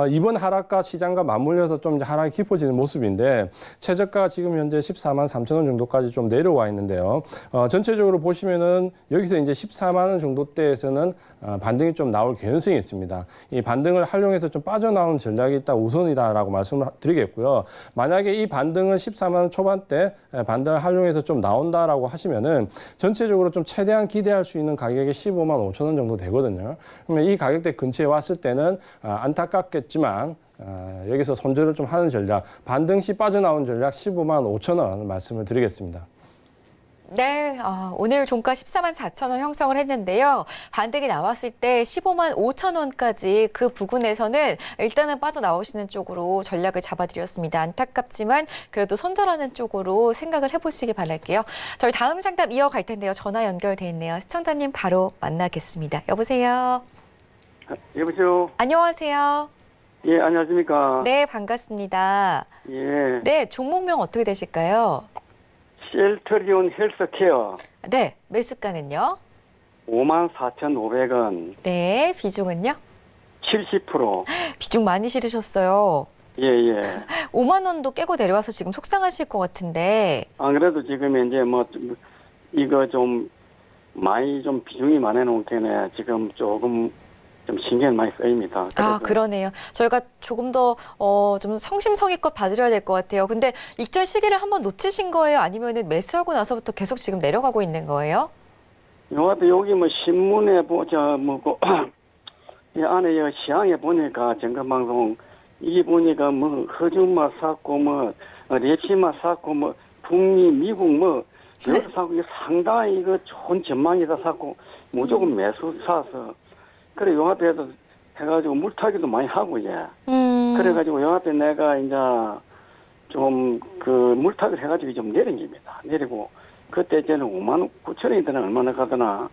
이번 하락과 시장과 맞물려서 좀 이제 하락이 깊어지는 모습인데 최저가 지금 현재 14만 3천 원 정도까지 좀 내려와 있는데요. 전체적으로 보시면은 여기서 이제 14만 원 정도대에서는 반등이 좀 나올 개연성이 있습니다. 이 반등을 활용해서 좀 빠져나오는 전략이 있다 우선이다라고 말씀을 드리겠고요. 만약에 이 반등은 14만 원 초반대 반등을 활용해서 좀 나온다라고 하시면은 전체적으로 좀 최대한 기대할 수 있는 가격이 15만 5천 원 정도 되거든요. 그러면 이 가격대 근처에 왔을 때는 안타깝겠지만 여기서 손절을 좀 하는 전략, 반등 시 빠져나온 전략 15만 5천 원 말씀을 드리겠습니다. 네, 오늘 종가 14만 4천 원 형성을 했는데요. 반등이 나왔을 때 15만 5천 원까지 그 부근에서는 일단은 빠져나오시는 쪽으로 전략을 잡아드렸습니다. 안타깝지만 그래도 손절하는 쪽으로 생각을 해보시기 바랄게요. 저희 다음 상담 이어갈 텐데요. 전화 연결돼 있네요. 시청자님 바로 만나겠습니다. 여보세요? 여보세요. 안녕하세요. 예, 안녕하십니까. 네, 반갑습니다. 예. 네, 종목명 어떻게 되실까요? 셀트리온 헬스케어 네, 매수가는요? 54,500원, 네, 비중은요? 70%. 비중 많이 실으셨어요. 예, 예. 5만 원도 깨고 내려와서 지금 속상하실 것 같은데. 안 그래도 지금 이제 뭐 이거 좀 많이 좀 비중이 많아 놓은 게네 지금 조금 좀 신경 많이 쓰입니다. 아, 그러네요. 저희가 조금 더 좀 성심성의껏 봐드려야 될 것 같아요. 근데 익절 시기를 한번 놓치신 거예요? 아니면은 매수하고 나서부터 계속 지금 내려가고 있는 거예요? 여기 뭐 신문에 보자 뭐고 이 안에 여 시황에 보니까 정관방송 이게 보니까 뭐 허준마 샀고 뭐 랩시마 샀고 뭐 북미 미국 뭐 여러 사고 이게 상당히 이거 좋은 전망이다 샀고 무조건 매수 사서 그래 요 앞에서 해가지고 물타기도 많이 하고 예. 그래가지고 요 앞에 내가 이제 좀 그 물타기를 해가지고 좀 내린 겁니다. 내리고 그때 저는 5만 9천 원이 되나 얼마나 가더나.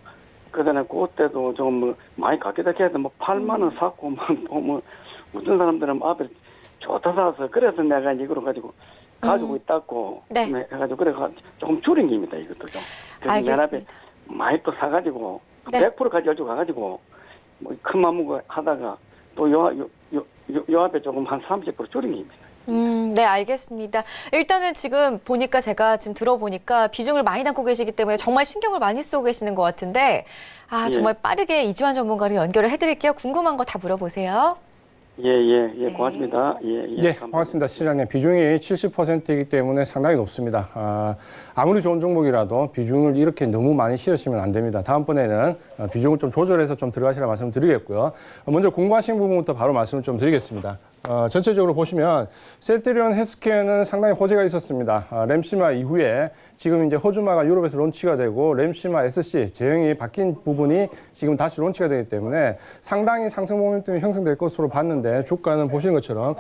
그다음에 그때도 좀 뭐 많이 갖게다 해도 뭐 8만 원 샀고 뭐 어떤 사람들은 앞에 좋다 사서 그래서 내가 이거로 가지고 가지고 있다고 네. 해가지고 그래가 조금 줄인 겁니다. 이것도 좀. 그래서 맨 앞에 많이 또 사가지고 네. 100%까지 가지고 가가지고 뭐 큰 맘 먹고 하다가 또 요 앞에 조금 한 30% 줄인 겁니다. 네, 알겠습니다. 일단은 지금 보니까 제가 지금 들어보니까 비중을 많이 담고 계시기 때문에 정말 신경을 많이 쓰고 계시는 것 같은데 정말 빠르게 이지환 전문가를 연결을 해드릴게요. 궁금한 거 다 물어보세요. 예, 고맙습니다. 예, 고맙습니다. 시장의 비중이 70%이기 때문에 상당히 높습니다. 아무리 좋은 종목이라도 비중을 이렇게 너무 많이 실으시면 안 됩니다. 다음번에는 비중을 좀 조절해서 좀 들어가시라 말씀드리겠고요. 먼저 궁금하신 부분부터 바로 말씀을 좀 드리겠습니다. 전체적으로 보시면 셀트리온 헬스케어는 상당히 호재가 있었습니다. 램시마 이후에 지금 이제 호주마가 유럽에서 론치가 되고 램시마 SC 제형이 바뀐 부분이 지금 다시 론치가 되기 때문에 상당히 상승 모멘텀이 형성될 것으로 봤는데 주가는 보시는 것처럼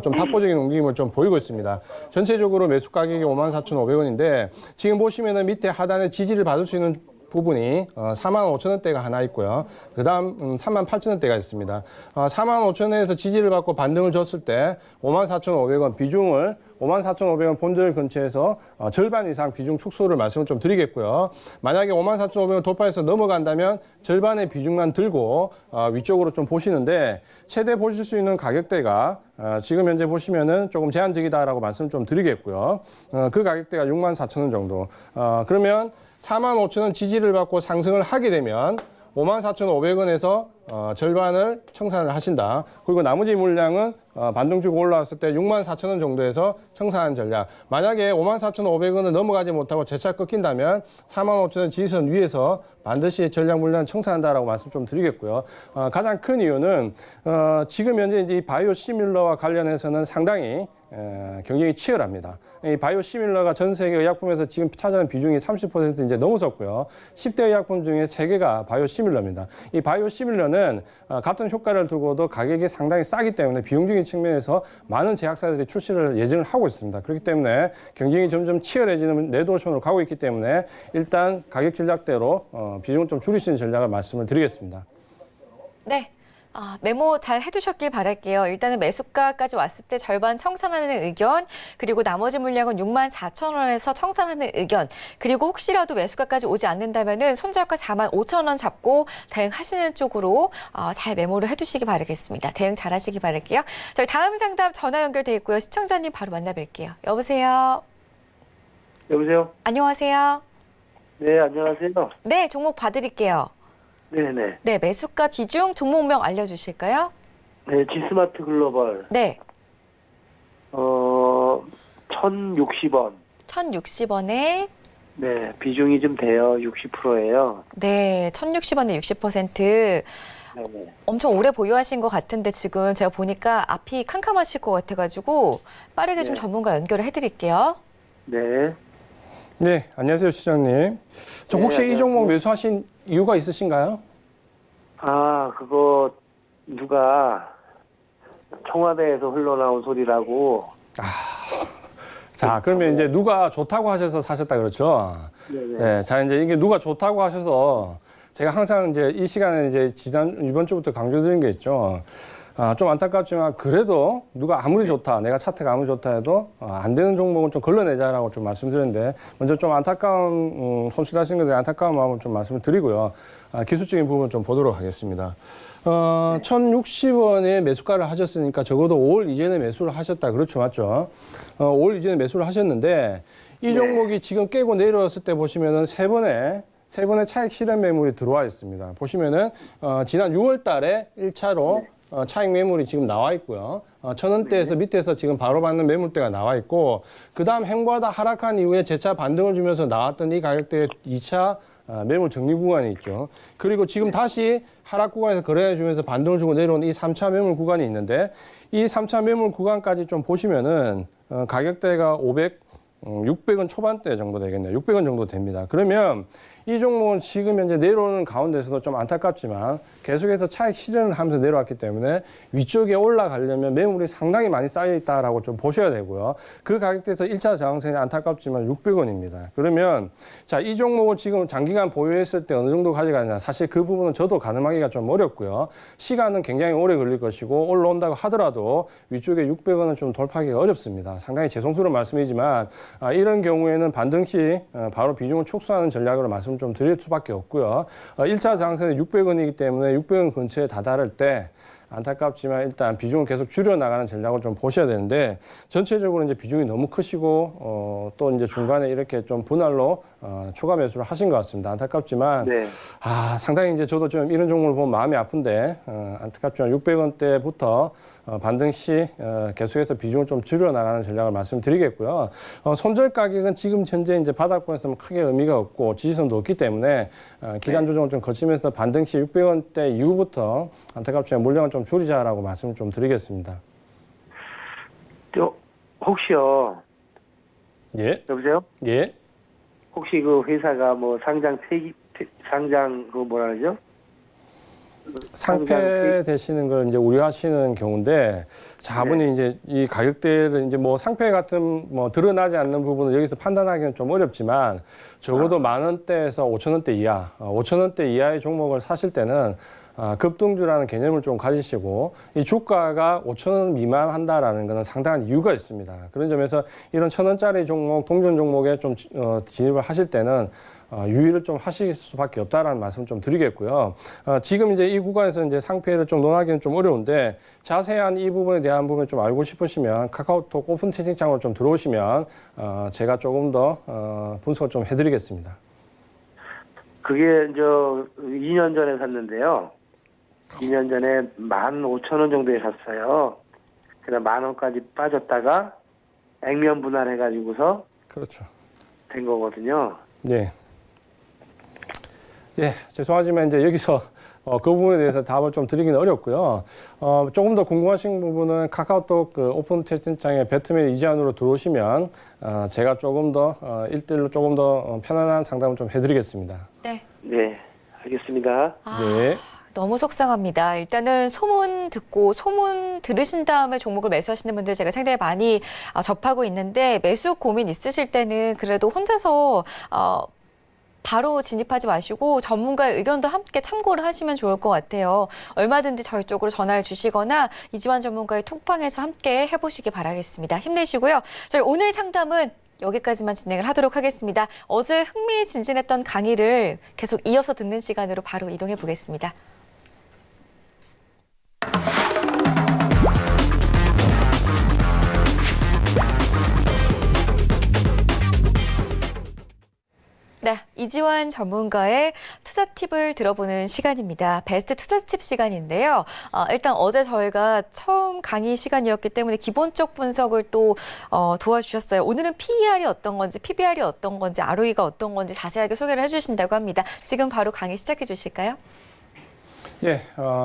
좀 답보적인 움직임을 좀 보이고 있습니다. 전체적으로 매수 가격이 54,500원인데 지금 보시면은 밑에 하단에 지지를 받을 수 있는 부분이 4만 5천 원대가 하나 있고요. 그 다음 3만 8천 원대가 있습니다. 4만 5천 원에서 지지를 받고 반등을 줬을 때 5만 4,500원 비중을 5만 4,500원 본절 근처에서 절반 이상 비중 축소를 말씀을 좀 드리겠고요. 만약에 5만 4,500원 돌파해서 넘어간다면 절반의 비중만 들고 위쪽으로 좀 보시는데 최대 보실 수 있는 가격대가 지금 현재 보시면은 조금 제한적이다라고 말씀 좀 드리겠고요. 그 가격대가 6만 4천 원 정도. 그러면 4만 5천 원 지지를 받고 상승을 하게 되면 54,500원에서 절반을 청산을 하신다. 그리고 나머지 물량은 반등 주고 올라왔을 때 64,000원 정도에서 청산하는 전략. 만약에 54,500원을 넘어가지 못하고 재차 꺾인다면 45,000원 지지선 위에서 반드시 전략 물량 청산한다라고 말씀 좀 드리겠고요. 가장 큰 이유는 지금 현재 이제 이 바이오 시밀러와 관련해서는 상당히 경쟁이 치열합니다. 이 바이오 시밀러가 전 세계 의약품에서 지금 차지하는 비중이 30% 이제 넘어섰고요. 10대 의약품 중에 3개가 바이오 시밀러입니다. 이 바이오 시밀러는 같은 효과를 두고도 가격이 상당히 싸기 때문에 비용적인 측면에서 많은 제약사들이 출시를 예정을 하고 있습니다. 그렇기 때문에 경쟁이 점점 치열해지는 레드오션으로 가고 있기 때문에 일단 가격 전략대로 비중을 좀 줄이시는 전략을 말씀을 드리겠습니다. 네. 메모 잘 해두셨길 바랄게요. 일단은 매수가까지 왔을 때 절반 청산하는 의견, 그리고 나머지 물량은 64,000원에서 청산하는 의견, 그리고 혹시라도 매수가까지 오지 않는다면은 손절가 45,000원 잡고 대응하시는 쪽으로 잘 메모를 해두시기 바라겠습니다. 대응 잘 하시기 바랄게요. 저희 다음 상담 전화 연결돼 있고요. 시청자님 바로 만나뵐게요. 여보세요? 여보세요? 안녕하세요? 네, 안녕하세요. 네, 종목 봐드릴게요. 네네. 네, 매수가 비중, 종목명 알려주실까요? 네, 지스마트 글로벌. 네, 1,060원. 1,060원에 네, 비중이 좀 돼요. 60%예요. 네, 1,060원에 60%. 네네. 엄청 오래 보유하신 것 같은데 지금 제가 보니까 앞이 캄캄하실 것 같아가지고 빠르게 좀 네. 전문가 연결을 해드릴게요. 네. 네, 안녕하세요, 시장님. 저 네, 혹시 이 종목 안녕하세요. 매수하신 이유가 있으신가요? 그거 누가 청와대에서 흘러나온 소리라고. 자, 그러면 이제 누가 좋다고 하셔서 사셨다 그렇죠? 네네. 네, 자, 이제 이게 누가 좋다고 하셔서 제가 항상 이제 이 시간에 이제 이번 주부터 강조드린 게 있죠. 좀 안타깝지만 그래도 누가 아무리 좋다, 내가 차트가 아무리 좋다 해도 안 되는 종목은 좀 걸러내자라고 좀 말씀드렸는데 먼저 좀 안타까운 손실하신 것에 안타까운 마음을 좀 말씀을 드리고요. 기술적인 부분 좀 보도록 하겠습니다. 1,060원에 매수가를 하셨으니까 적어도 5월 이전에 매수를 하셨다. 그렇죠, 맞죠? 5월 이전에 매수를 하셨는데 이 종목이 지금 깨고 내려왔을 때 보시면은 세 번의 차익 실현 매물이 들어와 있습니다. 보시면은 지난 6월 달에 1차로 차익 매물이 지금 나와 있고요. 1,000원대에서 밑에서 지금 바로 받는 매물대가 나와 있고, 그 다음 행보하다 하락한 이후에 재차 반등을 주면서 나왔던 이 가격대의 2차 매물 정리 구간이 있죠. 그리고 지금 다시 하락 구간에서 거래해 주면서 반등을 주고 내려온 이 3차 매물 구간이 있는데, 이 3차 매물 구간까지 좀 보시면은 가격대가 600원 초반대 정도 되겠네요. 600원 정도 됩니다. 그러면 이 종목은 지금 현재 내려오는 가운데서도 좀 안타깝지만 계속해서 차익 실현을 하면서 내려왔기 때문에 위쪽에 올라가려면 매물이 상당히 많이 쌓여 있다라고 좀 보셔야 되고요. 그 가격대에서 1차 저항선이 안타깝지만 600원입니다. 그러면 자, 이 종목을 지금 장기간 보유했을 때 어느 정도 가져가냐. 사실 그 부분은 저도 가늠하기가 좀 어렵고요. 시간은 굉장히 오래 걸릴 것이고 올라온다고 하더라도 위쪽에 600원은 좀 돌파하기가 어렵습니다. 상당히 죄송스러운 말씀이지만 이런 경우에는 반등 시 바로 비중을 축소하는 전략으로 말씀 좀 드릴 수밖에 없고요. 1차 장세는 600원이기 때문에 600원 근처에 다다를 때 안타깝지만 일단 비중을 계속 줄여나가는 전략을 좀 보셔야 되는데 전체적으로 이제 비중이 너무 크시고 또 이제 중간에 이렇게 좀 분할로 추가 매수를 하신 것 같습니다. 안타깝지만 네. 상당히 이제 저도 좀 이런 종목을 보면 마음이 아픈데 안타깝지만 600원대부터 반등 시 계속해서 비중을 좀 줄여나가는 전략을 말씀드리겠고요. 손절 가격은 지금 현재 이제 바닥권에서는 크게 의미가 없고 지지선도 없기 때문에 기간 조정을 좀 거치면서 반등 시 600원대 이후부터 안타깝지만 물량을 좀 줄이자라고 말씀을 좀 드리겠습니다. 혹시요. 예. 여보세요? 예. 혹시 그 회사가 뭐 상장 그 뭐라 그러죠? 상폐되시는 걸 이제 우려하시는 경우인데 자본이 이제 이 가격대를 이제 뭐 상폐 같은 뭐 드러나지 않는 부분을 여기서 판단하기는 좀 어렵지만 적어도 10,000원대에서 5,000원대 이하, 5,000원대 이하의 종목을 사실 때는 급등주라는 개념을 좀 가지시고 이 주가가 5,000원 미만 한다라는 것은 상당한 이유가 있습니다. 그런 점에서 이런 1,000원짜리 종목, 동전 종목에 좀 진입을 하실 때는 유의를 좀 하실 수밖에 없다라는 말씀 좀 드리겠고요. 지금 이제 이 구간에서 이제 상패를 좀 논하기는 좀 어려운데 자세한 이 부분에 대한 부분을 좀 알고 싶으시면 카카오톡 오픈 채팅창으로 좀 들어오시면 제가 조금 더 분석을 좀 해드리겠습니다. 그게 2년 전에 샀는데요. 2년 전에 15,000원 정도에 샀어요. 그래서 10,000원까지 빠졌다가 액면 분할해가지고서 그렇죠. 된 거거든요. 예. 예, 죄송하지만 이제 여기서 그 부분에 대해서 답을 좀 드리기는 어렵고요. 조금 더 궁금하신 부분은 카카오톡 그 오픈 채팅창에 배트맨 이지안으로 들어오시면 제가 조금 더 1대1로 조금 더 편안한 상담을 좀 해드리겠습니다. 네. 네, 알겠습니다. 네. 너무 속상합니다. 일단은 소문 듣고 소문 들으신 다음에 종목을 매수하시는 분들 제가 상당히 많이 접하고 있는데 매수 고민 있으실 때는 그래도 혼자서 바로 진입하지 마시고 전문가의 의견도 함께 참고를 하시면 좋을 것 같아요. 얼마든지 저희 쪽으로 전화를 주시거나 이지환 전문가의 톡방에서 함께 해보시기 바라겠습니다. 힘내시고요. 저희 오늘 상담은 여기까지만 진행을 하도록 하겠습니다. 어제 흥미진진했던 강의를 계속 이어서 듣는 시간으로 바로 이동해 보겠습니다. 네, 이지환 전문가의 투자 팁을 들어보는 시간입니다. 베스트 투자 팁 시간인데요. 일단 어제 저희가 처음 강의 시간이었기 때문에 기본적 분석을 또 도와주셨어요. 오늘은 PER이 어떤 건지, PBR이 어떤 건지, ROE가 어떤 건지 자세하게 소개를 해주신다고 합니다. 지금 바로 강의 시작해 주실까요? 예,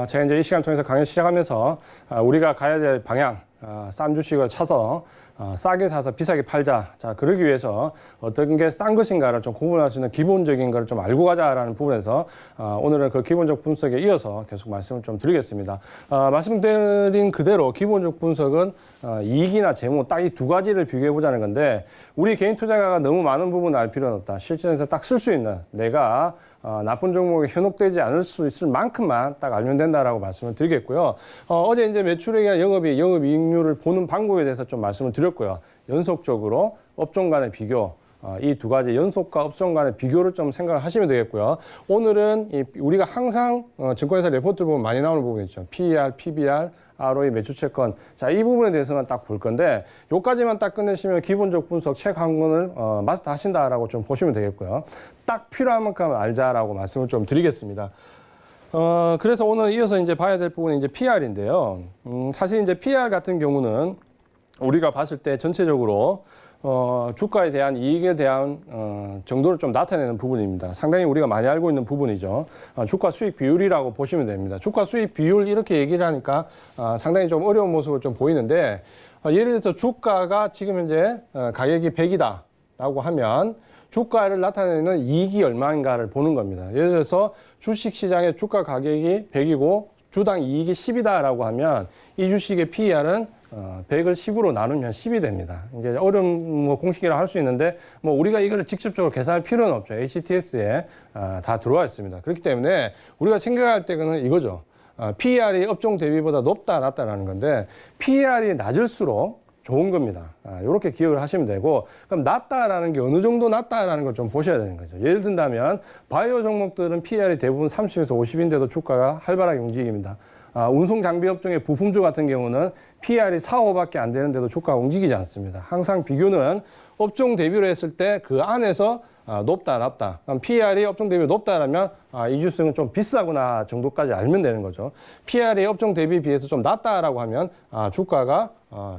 제가 이제 이 시간 통해서 강의 시작하면서 우리가 가야 될 방향, 싼 주식을 찾아서 싸게 사서 비싸게 팔자. 자, 그러기 위해서 어떤 게 싼 것인가를 좀 구분할 수 있는 기본적인 걸 좀 알고 가자라는 부분에서 오늘은 그 기본적 분석에 이어서 계속 말씀을 좀 드리겠습니다. 말씀드린 그대로 기본적 분석은 이익이나 재무 딱 이 두 가지를 비교해 보자는 건데 우리 개인 투자가가 너무 많은 부분을 알 필요는 없다. 실전에서 딱 쓸 수 있는 내가 나쁜 종목에 현혹되지 않을 수 있을 만큼만 딱 알면 된다라고 말씀을 드리겠고요. 어제 이제 매출액이나 영업이익률을 보는 방법에 대해서 좀 말씀을 드렸고요. 연속적으로 업종 간의 비교, 이 두 가지 연속과 업종 간의 비교를 좀 생각을 하시면 되겠고요. 오늘은 우리가 항상 증권회사 레포트를 보면 많이 나오는 부분이 있죠. PER, PBR, ROE, 매출채권. 자, 이 부분에 대해서만 딱 볼 건데 요까지만 딱 끝내시면 기본적 분석 책 한 권을 마스터 하신다라고 좀 보시면 되겠고요. 딱 필요한 만큼 알자라고 말씀을 좀 드리겠습니다. 그래서 오늘 이어서 이제 봐야 될 부분이 이제 PR인데요. 사실 이제 PR 같은 경우는 우리가 봤을 때 전체적으로 주가에 대한 이익에 대한 정도를 좀 나타내는 부분입니다. 상당히 우리가 많이 알고 있는 부분이죠. 주가 수익 비율이라고 보시면 됩니다. 주가 수익 비율 이렇게 얘기를 하니까 상당히 좀 어려운 모습을 좀 보이는데 예를 들어서 주가가 지금 현재 가격이 100이다라고 하면 주가를 나타내는 이익이 얼마인가를 보는 겁니다. 예를 들어서 주식시장의 주가 가격이 100이고 주당 이익이 10이다라고 하면 이 주식의 PER은 100을 10으로 나누면 10이 됩니다. 이제 어려운 공식이라 할 수 있는데 우리가 이거를 직접적으로 계산할 필요는 없죠. HTS에 다 들어와 있습니다. 그렇기 때문에 우리가 생각할 때는 이거죠. PER이 업종 대비보다 높다 낮다라는 건데 PER이 낮을수록 좋은 겁니다. 이렇게 기억을 하시면 되고 그럼 낮다라는 게 어느 정도 낮다라는 걸 좀 보셔야 되는 거죠. 예를 든다면 바이오 종목들은 PER이 대부분 30에서 50인데도 주가가 활발하게 움직입니다. 운송 장비 업종의 부품주 같은 경우는 PER이 4, 5밖에 안 되는데도 주가가 움직이지 않습니다. 항상 비교는 업종 대비로 했을 때 그 안에서 높다, 낮다. 그럼 PER이 업종 대비 높다라면 이 주식은 좀 비싸구나 정도까지 알면 되는 거죠. PER이 업종 대비 비해서 좀 낮다라고 하면 주가가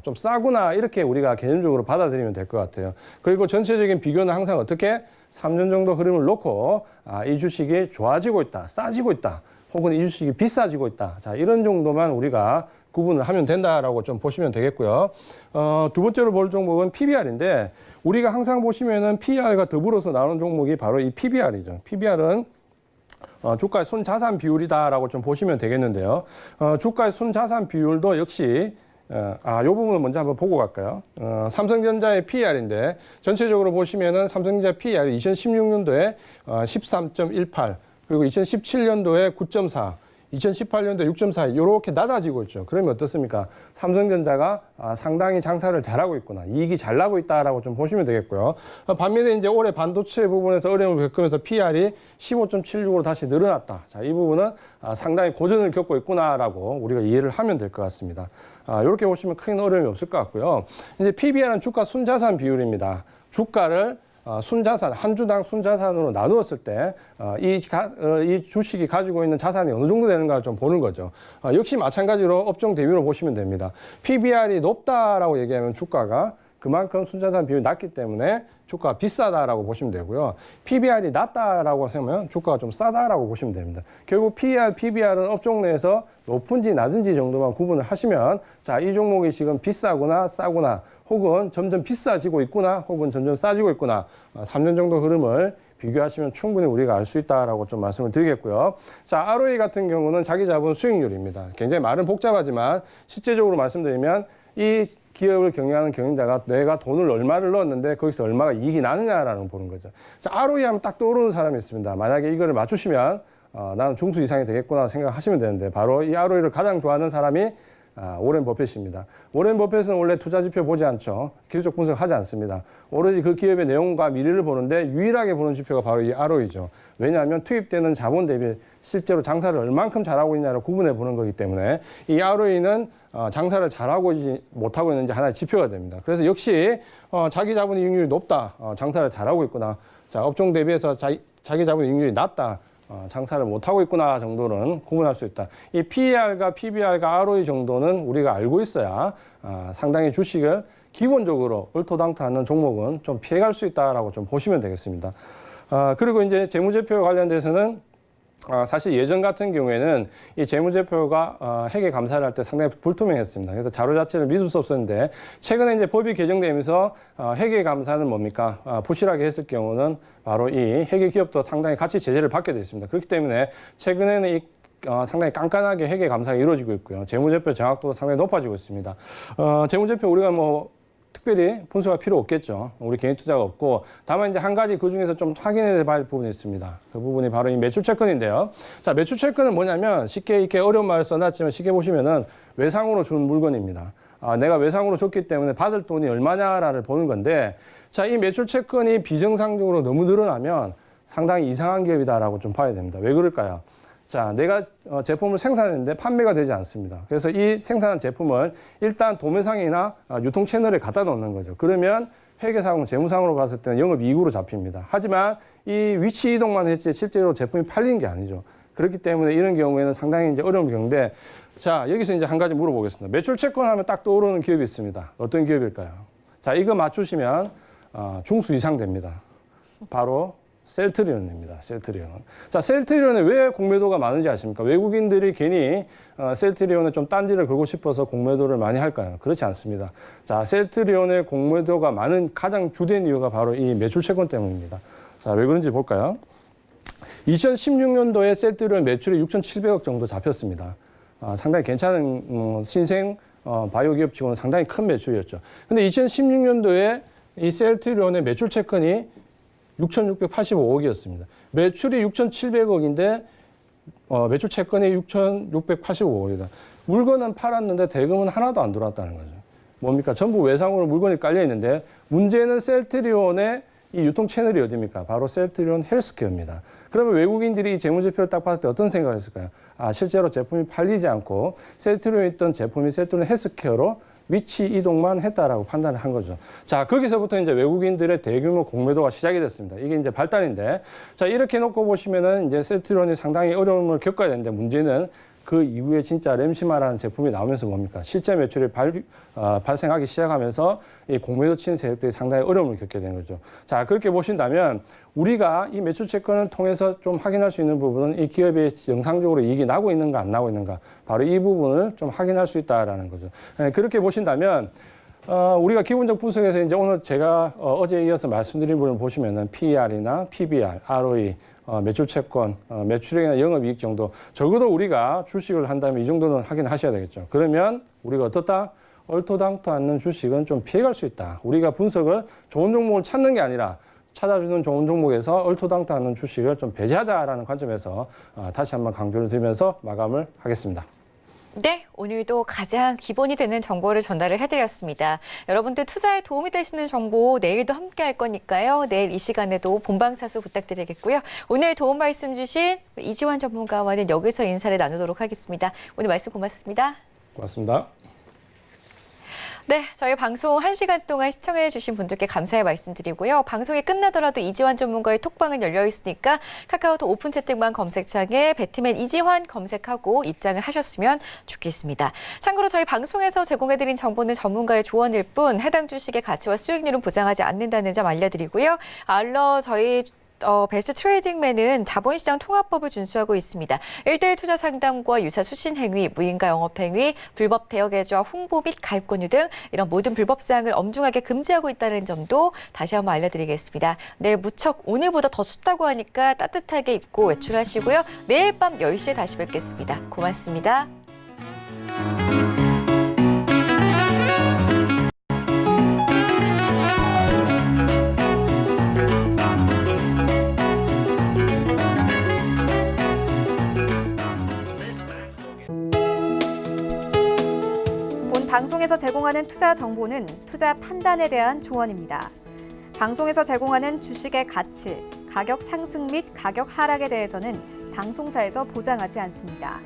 좀 싸구나 이렇게 우리가 개념적으로 받아들이면 될 것 같아요. 그리고 전체적인 비교는 항상 어떻게 3년 정도 흐름을 놓고 이 주식이 좋아지고 있다, 싸지고 있다. 혹은 이 주식이 비싸지고 있다. 자, 이런 정도만 우리가 구분을 하면 된다라고 좀 보시면 되겠고요. 두 번째로 볼 종목은 PBR인데 우리가 항상 보시면은 PER과 더불어서 나오는 종목이 바로 이 PBR이죠. PBR은 주가의 손자산 비율이다라고 좀 보시면 되겠는데요. 주가의 손자산 비율도 역시 이 부분을 먼저 한번 보고 갈까요? 삼성전자의 PER인데 전체적으로 보시면은 삼성전자 PER이 2016년도에 13.18 그리고 2017년도에 9.4, 2018년도에 6.4 이렇게 낮아지고 있죠. 그러면 어떻습니까? 삼성전자가 상당히 장사를 잘하고 있구나. 이익이 잘 나고 있다라고 좀 보시면 되겠고요. 반면에 이제 올해 반도체 부분에서 어려움을 겪으면서 PER이 15.76으로 다시 늘어났다. 자, 이 부분은 상당히 고전을 겪고 있구나라고 우리가 이해를 하면 될 것 같습니다. 이렇게 보시면 큰 어려움이 없을 것 같고요. 이제 PBR은 주가 순자산 비율입니다. 주가를 순자산, 한 주당 순자산으로 나누었을 때 이 주식이 가지고 있는 자산이 어느 정도 되는가를 좀 보는 거죠. 역시 마찬가지로 업종 대비로 보시면 됩니다. PBR이 높다라고 얘기하면 주가가 그만큼 순자산 비율이 낮기 때문에 주가가 비싸다라고 보시면 되고요. PBR이 낮다라고 하면 주가가 좀 싸다라고 보시면 됩니다. 결국 PER, PBR은 업종 내에서 높은지 낮은지 정도만 구분을 하시면 자, 이 종목이 지금 비싸구나 싸구나 혹은 점점 비싸지고 있구나 혹은 점점 싸지고 있구나 3년 정도 흐름을 비교하시면 충분히 우리가 알 수 있다라고 좀 말씀을 드리겠고요. 자, ROE 같은 경우는 자기 자본 수익률입니다. 굉장히 말은 복잡하지만 실제적으로 말씀드리면 이 기업을 경영하는 경영자가 내가 돈을 얼마를 넣었는데 거기서 얼마가 이익이 나느냐라는 걸 보는 거죠. 자, ROE 하면 딱 떠오르는 사람이 있습니다. 만약에 이거를 맞추시면 나는 중수 이상이 되겠구나 생각하시면 되는데 바로 이 ROE를 가장 좋아하는 사람이 오렌 버핏입니다. 오렌 버핏은 원래 투자 지표 보지 않죠. 기술적 분석을 하지 않습니다. 오로지 그 기업의 내용과 미래를 보는데 유일하게 보는 지표가 바로 이 ROE죠. 왜냐하면 투입되는 자본 대비 실제로 장사를 얼만큼 잘하고 있냐를 구분해 보는 거기 때문에 이 ROE는 장사를 잘하고 있지 못하고 있는지 하나의 지표가 됩니다. 그래서 역시 자기 자본 이익률이 높다. 장사를 잘하고 있구나. 자, 업종 대비해서 자기 자본 이익률이 낮다. 장사를 못하고 있구나 정도는 구분할 수 있다. 이 PER과 PBR과 ROE 정도는 우리가 알고 있어야 상당히 주식을 기본적으로 얼토당토하는 종목은 좀 피해갈 수 있다라고 좀 보시면 되겠습니다. 그리고 이제 재무제표 관련돼서는 사실 예전 같은 경우에는 이 재무제표가 회계 감사를 할 때 상당히 불투명했습니다. 그래서 자료 자체를 믿을 수 없었는데 최근에 이제 법이 개정되면서 회계 감사는 뭡니까? 부실하게 했을 경우는 바로 이 회계 기업도 상당히 같이 제재를 받게 됐습니다. 그렇기 때문에 최근에는 상당히 깐깐하게 회계 감사가 이루어지고 있고요. 재무제표 정확도도 상당히 높아지고 있습니다. 재무제표 우리가 특별히 분석할 필요 없겠죠. 우리 개인 투자가 없고 다만 이제 한 가지 그 중에서 좀 확인해 봐야 할 부분이 있습니다. 그 부분이 바로 이 매출 채권인데요. 자, 매출 채권은 뭐냐면 쉽게 이렇게 어려운 말을 써놨지만 쉽게 보시면은 외상으로 준 물건입니다. 내가 외상으로 줬기 때문에 받을 돈이 얼마냐를 보는 건데 자, 이 매출 채권이 비정상적으로 너무 늘어나면 상당히 이상한 기업이다라고 좀 봐야 됩니다. 왜 그럴까요? 자, 내가 제품을 생산했는데 판매가 되지 않습니다. 그래서 이 생산한 제품을 일단 도매상이나 유통 채널에 갖다 놓는 거죠. 그러면 회계상, 재무상으로 봤을 때는 영업이익으로 잡힙니다. 하지만 이 위치 이동만 했지 실제로 제품이 팔린 게 아니죠. 그렇기 때문에 이런 경우에는 상당히 이제 어려운 경우인데 자, 여기서 이제 한 가지 물어보겠습니다. 매출 채권 하면 딱 떠오르는 기업이 있습니다. 어떤 기업일까요? 자, 이거 맞추시면 중수 이상 됩니다. 바로 셀트리온입니다. 셀트리온. 자, 셀트리온에 왜 공매도가 많은지 아십니까? 외국인들이 괜히 셀트리온에 좀 딴지를 걸고 싶어서 공매도를 많이 할까요? 그렇지 않습니다. 자, 셀트리온의 공매도가 많은 가장 주된 이유가 바로 이 매출 채권 때문입니다. 자, 왜 그런지 볼까요? 2016년도에 셀트리온 매출이 6,700억 정도 잡혔습니다. 상당히 괜찮은 신생 바이오 기업 치고는 상당히 큰 매출이었죠. 근데 2016년도에 이 셀트리온의 매출 채권이 6,685억이었습니다. 매출이 6,700억인데 매출 채권이 6,685억이다. 물건은 팔았는데 대금은 하나도 안 들어왔다는 거죠. 뭡니까? 전부 외상으로 물건이 깔려 있는데 문제는 셀트리온의 이 유통 채널이 어디입니까? 바로 셀트리온 헬스케어입니다. 그러면 외국인들이 이 재무제표를 딱 봤을 때 어떤 생각을 했을까요? 실제로 제품이 팔리지 않고 셀트리온에 있던 제품이 셀트리온 헬스케어로 위치 이동만 했다라고 판단을 한 거죠. 자, 거기서부터 이제 외국인들의 대규모 공매도가 시작이 됐습니다. 이게 이제 발단인데, 자, 이렇게 놓고 보시면은 이제 셀트리온이 상당히 어려움을 겪어야 되는데 문제는 그 이후에 진짜 램시마라는 제품이 나오면서 뭡니까? 실제 매출이 발생하기 시작하면서 이 공매도 치는 세력들이 상당히 어려움을 겪게 된 거죠. 자, 그렇게 보신다면 우리가 이 매출 채권을 통해서 좀 확인할 수 있는 부분은 이 기업이 정상적으로 이익이 나고 있는가 안 나고 있는가 바로 이 부분을 좀 확인할 수 있다라는 거죠. 그렇게 보신다면 우리가 기본적 분석에서 이제 오늘 제가 어제에 이어서 말씀드린 부분을 보시면은 PER이나 PBR, ROE, 매출 채권, 매출액이나 영업이익 정도 적어도 우리가 주식을 한다면 이 정도는 확인하셔야 되겠죠. 그러면 우리가 어떻다? 얼토당토 않는 주식은 좀 피해갈 수 있다. 우리가 분석을 좋은 종목을 찾는 게 아니라 찾아주는 좋은 종목에서 얼토당토 않는 주식을 좀 배제하자라는 관점에서 다시 한번 강조를 드리면서 마감을 하겠습니다. 네, 오늘도 가장 기본이 되는 정보를 전달을 해드렸습니다. 여러분들 투자에 도움이 되시는 정보 내일도 함께 할 거니까요. 내일 이 시간에도 본방사수 부탁드리겠고요. 오늘 도움 말씀 주신 이지환 전문가와는 여기서 인사를 나누도록 하겠습니다. 오늘 말씀 고맙습니다. 고맙습니다. 네, 저희 방송 1시간 동안 시청해 주신 분들께 감사의 말씀드리고요. 방송이 끝나더라도 이지환 전문가의 톡방은 열려 있으니까 카카오톡 오픈 채팅방 검색창에 배트맨 이지환 검색하고 입장을 하셨으면 좋겠습니다. 참고로 저희 방송에서 제공해드린 정보는 전문가의 조언일 뿐 해당 주식의 가치와 수익률은 보장하지 않는다는 점 알려드리고요. 아울러 저희 베스트 트레이딩맨은 자본시장 통합법을 준수하고 있습니다. 1:1 투자 상담과 유사 수신 행위, 무인가 영업 행위, 불법 대여 계좌 홍보 및 가입 권유 등 이런 모든 불법 사항을 엄중하게 금지하고 있다는 점도 다시 한번 알려드리겠습니다. 내일 무척 오늘보다 더 춥다고 하니까 따뜻하게 입고 외출하시고요. 내일 밤 10시에 다시 뵙겠습니다. 고맙습니다. 본 방송에서 제공하는 투자 정보는 투자 판단에 대한 조언입니다. 방송에서 제공하는 주식의 가치, 가격 상승 및 가격 하락에 대해서는 방송사에서 보장하지 않습니다.